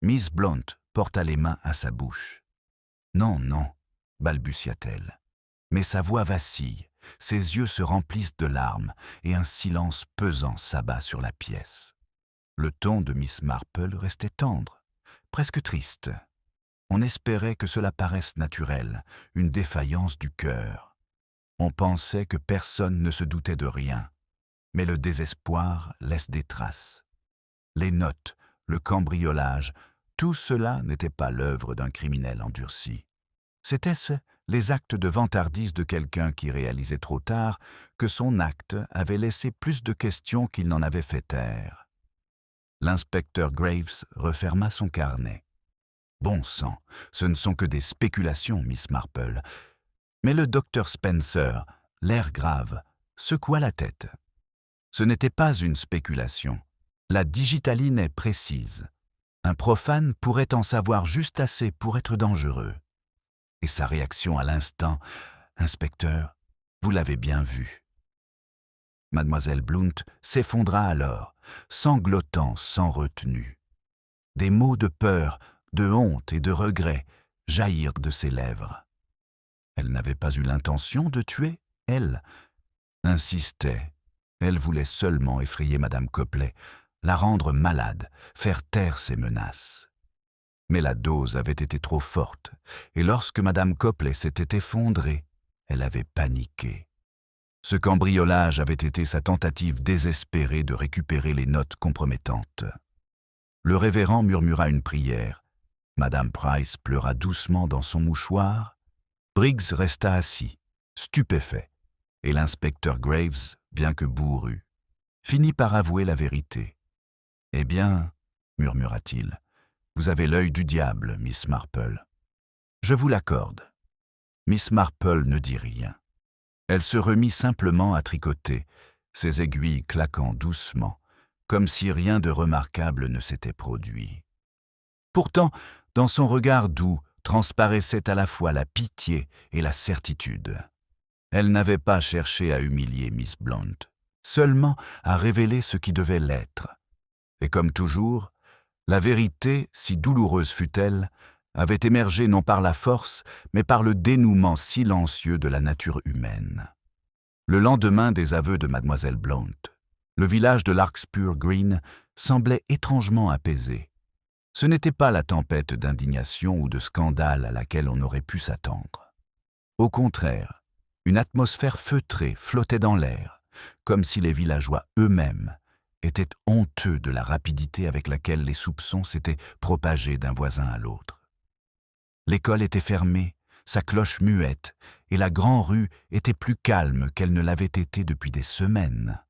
Miss Blount porta les mains à sa bouche. « Non, non », balbutia-t-elle. Mais sa voix vacille, ses yeux se remplissent de larmes, et un silence pesant s'abat sur la pièce. Le ton de Miss Marple restait tendre, presque triste. On espérait que cela paraisse naturel, une défaillance du cœur. On pensait que personne ne se doutait de rien, mais le désespoir laisse des traces. Les notes, le cambriolage, tout cela n'était pas l'œuvre d'un criminel endurci. C'était-ce les actes de vantardise de quelqu'un qui réalisait trop tard que son acte avait laissé plus de questions qu'il n'en avait fait taire. L'inspecteur Graves referma son carnet. Bon sang, ce ne sont que des spéculations, Miss Marple. Mais le docteur Spencer, l'air grave, secoua la tête. Ce n'était pas une spéculation. La digitaline est précise. Un profane pourrait en savoir juste assez pour être dangereux. Et sa réaction à l'instant, « Inspecteur, vous l'avez bien vu. » Mademoiselle Blount s'effondra alors, sanglotant sans retenue. Des mots de peur, de honte et de regret jaillirent de ses lèvres. Elle n'avait pas eu l'intention de tuer, elle. Insistait. Elle voulait seulement effrayer Madame Copley, la rendre malade, faire taire ses menaces. Mais la dose avait été trop forte, et lorsque Madame Copley s'était effondrée, elle avait paniqué. Ce cambriolage avait été sa tentative désespérée de récupérer les notes compromettantes. Le révérend murmura une prière. Madame Price pleura doucement dans son mouchoir. Briggs resta assis, stupéfait, et l'inspecteur Graves, bien que bourru, finit par avouer la vérité. « Eh bien, murmura-t-il, vous avez l'œil du diable, Miss Marple. Je vous l'accorde. » Miss Marple ne dit rien. Elle se remit simplement à tricoter, ses aiguilles claquant doucement, comme si rien de remarquable ne s'était produit. Pourtant, dans son regard doux, transparaissait à la fois la pitié et la certitude. Elle n'avait pas cherché à humilier Miss Blount, seulement à révéler ce qui devait l'être. Et comme toujours, la vérité, si douloureuse fût-elle, avait émergé non par la force, mais par le dénouement silencieux de la nature humaine. Le lendemain des aveux de mademoiselle Blount, le village de Larkspur Green semblait étrangement apaisé. Ce n'était pas la tempête d'indignation ou de scandale à laquelle on aurait pu s'attendre. Au contraire, une atmosphère feutrée flottait dans l'air, comme si les villageois eux-mêmes étaient honteux de la rapidité avec laquelle les soupçons s'étaient propagés d'un voisin à l'autre. L'école était fermée, sa cloche muette, et la grande-rue était plus calme qu'elle ne l'avait été depuis des semaines.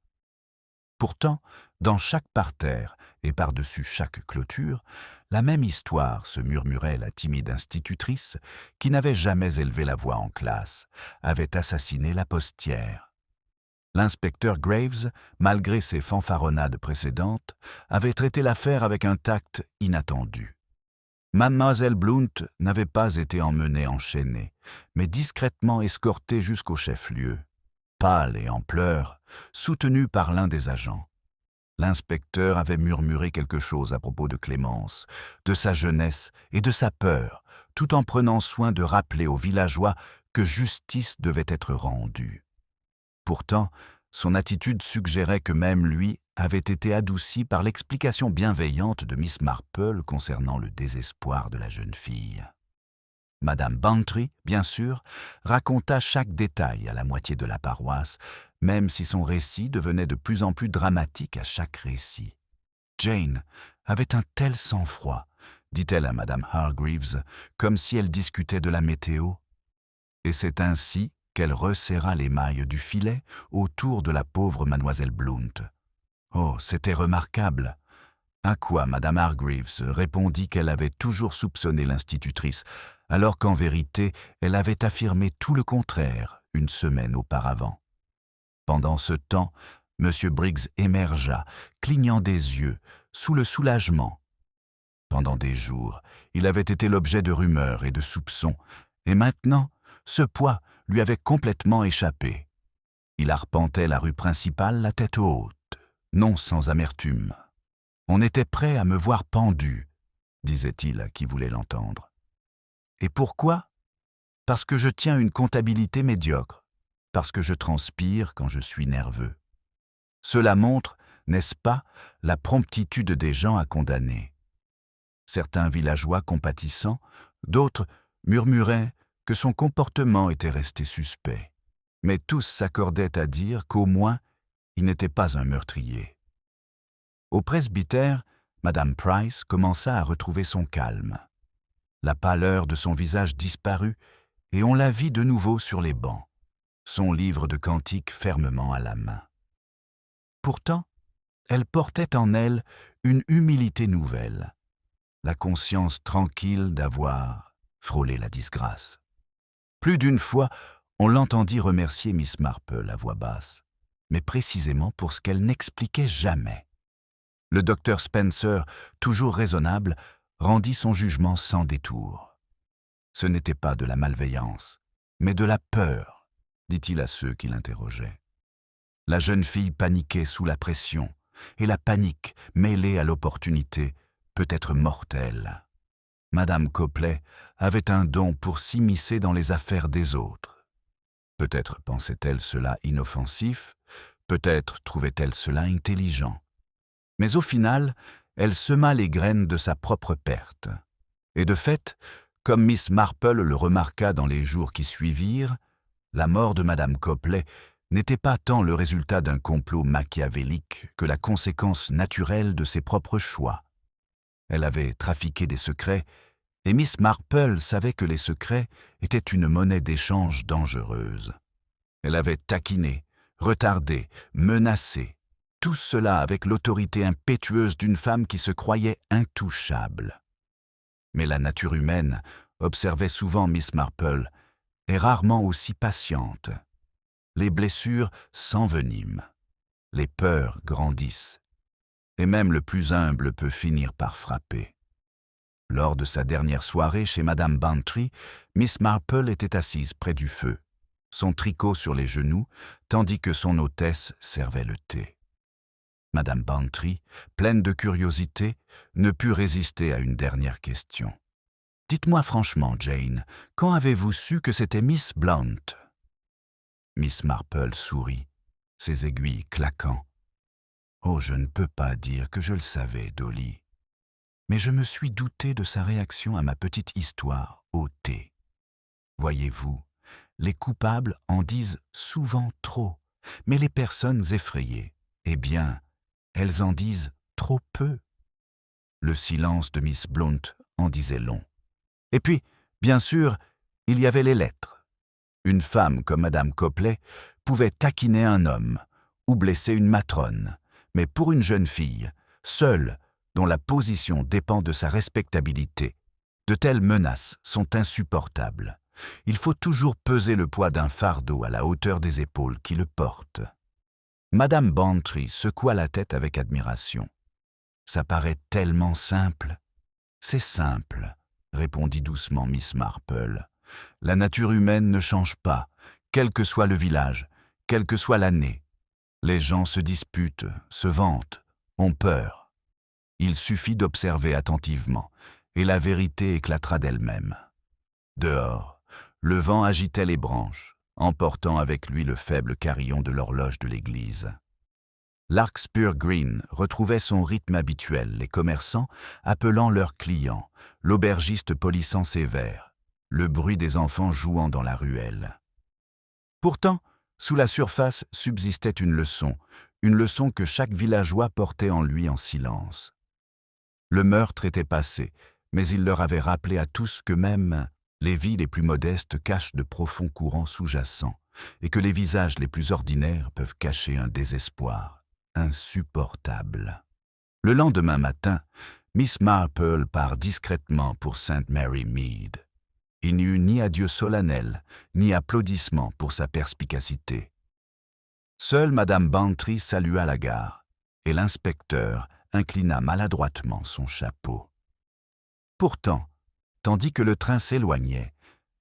Pourtant, Dans chaque parterre et par-dessus chaque clôture, la même histoire, se murmurait la timide institutrice, qui n'avait jamais élevé la voix en classe, avait assassiné la postière. L'inspecteur Graves, malgré ses fanfaronnades précédentes, avait traité l'affaire avec un tact inattendu. Mademoiselle Blount n'avait pas été emmenée enchaînée, mais discrètement escortée jusqu'au chef-lieu, pâle et en pleurs, soutenue par l'un des agents. L'inspecteur avait murmuré quelque chose à propos de Clémence, de sa jeunesse et de sa peur, tout en prenant soin de rappeler aux villageois que justice devait être rendue. Pourtant, son attitude suggérait que même lui avait été adouci par l'explication bienveillante de Miss Marple concernant le désespoir de la jeune fille. Madame Bantry, bien sûr, raconta chaque détail à la moitié de la paroisse, même si son récit devenait de plus en plus dramatique à chaque récit. Jane avait un tel sang-froid, dit-elle à Madame Hargreaves, comme si elle discutait de la météo. Et c'est ainsi qu'elle resserra les mailles du filet autour de la pauvre mademoiselle Blount. Oh, c'était remarquable! À quoi Madame Hargreaves répondit qu'elle avait toujours soupçonné l'institutrice, alors qu'en vérité, elle avait affirmé tout le contraire une semaine auparavant. Pendant ce temps, M. Briggs émergea, clignant des yeux, sous le soulagement. Pendant des jours, il avait été l'objet de rumeurs et de soupçons, et maintenant, ce poids lui avait complètement échappé. Il arpentait la rue principale la tête haute, non sans amertume. « On était prêt à me voir pendu », disait-il à qui voulait l'entendre. « Et pourquoi ? Parce que je tiens une comptabilité médiocre, parce que je transpire quand je suis nerveux. Cela montre, n'est-ce pas, la promptitude des gens à condamner. » Certains villageois compatissants, d'autres murmuraient que son comportement était resté suspect. Mais tous s'accordaient à dire qu'au moins, il n'était pas un meurtrier. Au presbytère, Madame Price commença à retrouver son calme. La pâleur de son visage disparut et on la vit de nouveau sur les bancs, son livre de cantiques fermement à la main. Pourtant, elle portait en elle une humilité nouvelle, la conscience tranquille d'avoir frôlé la disgrâce. Plus d'une fois, on l'entendit remercier Miss Marple à voix basse, mais précisément pour ce qu'elle n'expliquait jamais. Le docteur Spencer, toujours raisonnable, rendit son jugement sans détour. Ce n'était pas de la malveillance, mais de la peur, dit-il à ceux qui l'interrogeaient. La jeune fille paniquait sous la pression, et la panique, mêlée à l'opportunité, peut être mortelle. Madame Copley avait un don pour s'immiscer dans les affaires des autres. Peut-être pensait-elle cela inoffensif, peut-être trouvait-elle cela intelligent. Mais au final, elle sema les graines de sa propre perte. Et de fait, comme Miss Marple le remarqua dans les jours qui suivirent, la mort de Madame Copley n'était pas tant le résultat d'un complot machiavélique que la conséquence naturelle de ses propres choix. Elle avait trafiqué des secrets, et Miss Marple savait que les secrets étaient une monnaie d'échange dangereuse. Elle avait taquiné, retardé, menacé, tout cela avec l'autorité impétueuse d'une femme qui se croyait intouchable. Mais la nature humaine, observait souvent Miss Marple, est rarement aussi patiente. Les blessures s'enveniment, les peurs grandissent, et même le plus humble peut finir par frapper. Lors de sa dernière soirée chez Madame Bantry, Miss Marple était assise près du feu, son tricot sur les genoux, tandis que son hôtesse servait le thé. Madame Bantry, pleine de curiosité, ne put résister à une dernière question. « Dites-moi franchement, Jane, quand avez-vous su que c'était Miss Blount ?» Miss Marple sourit, ses aiguilles claquant. « Oh, je ne peux pas dire que je le savais, Dolly. Mais je me suis douté de sa réaction à ma petite histoire au thé. Voyez-vous, les coupables en disent souvent trop, mais les personnes effrayées, eh bien, elles en disent trop peu. » Le silence de Miss Blount en disait long. Et puis, bien sûr, il y avait les lettres. Une femme comme Madame Copley pouvait taquiner un homme ou blesser une matrone, Mais pour une jeune fille, seule, dont la position dépend de sa respectabilité, de telles menaces sont insupportables. Il faut toujours peser le poids d'un fardeau à la hauteur des épaules qui le portent. Madame Bantry secoua la tête avec admiration. « Ça paraît tellement simple. »« C'est simple, » répondit doucement Miss Marple. « La nature humaine ne change pas, quel que soit le village, quelle que soit l'année. Les gens se disputent, se vantent, ont peur. Il suffit d'observer attentivement, et la vérité éclatera d'elle-même. » Dehors, le vent agitait les branches, emportant avec lui le faible carillon de l'horloge de l'église. Larkspur Green retrouvait son rythme habituel, les commerçants appelant leurs clients, l'aubergiste polissant ses verres, le bruit des enfants jouant dans la ruelle. Pourtant, sous la surface subsistait une leçon que chaque villageois portait en lui en silence. Le meurtre était passé, mais il leur avait rappelé à tous que même les vies les plus modestes cachent de profonds courants sous-jacents, et que les visages les plus ordinaires peuvent cacher un désespoir insupportable. Le lendemain matin, Miss Marple part discrètement pour St. Mary Mead. Il n'y eut ni adieu solennel, ni applaudissements pour sa perspicacité. Seule Madame Bantry salua la gare, et l'inspecteur inclina maladroitement son chapeau. Pourtant, tandis que le train s'éloignait,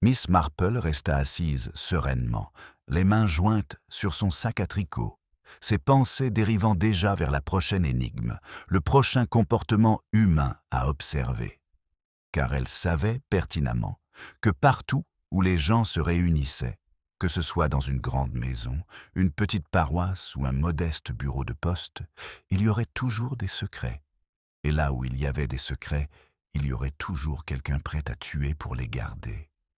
Miss Marple resta assise sereinement, les mains jointes sur son sac à tricot, ses pensées dérivant déjà vers la prochaine énigme, le prochain comportement humain à observer. Car elle savait pertinemment que partout où les gens se réunissaient, que ce soit dans une grande maison, une petite paroisse ou un modeste bureau de poste, il y aurait toujours des secrets. Et là où il y avait des secrets, il y aurait toujours quelqu'un prêt à tuer pour les garder.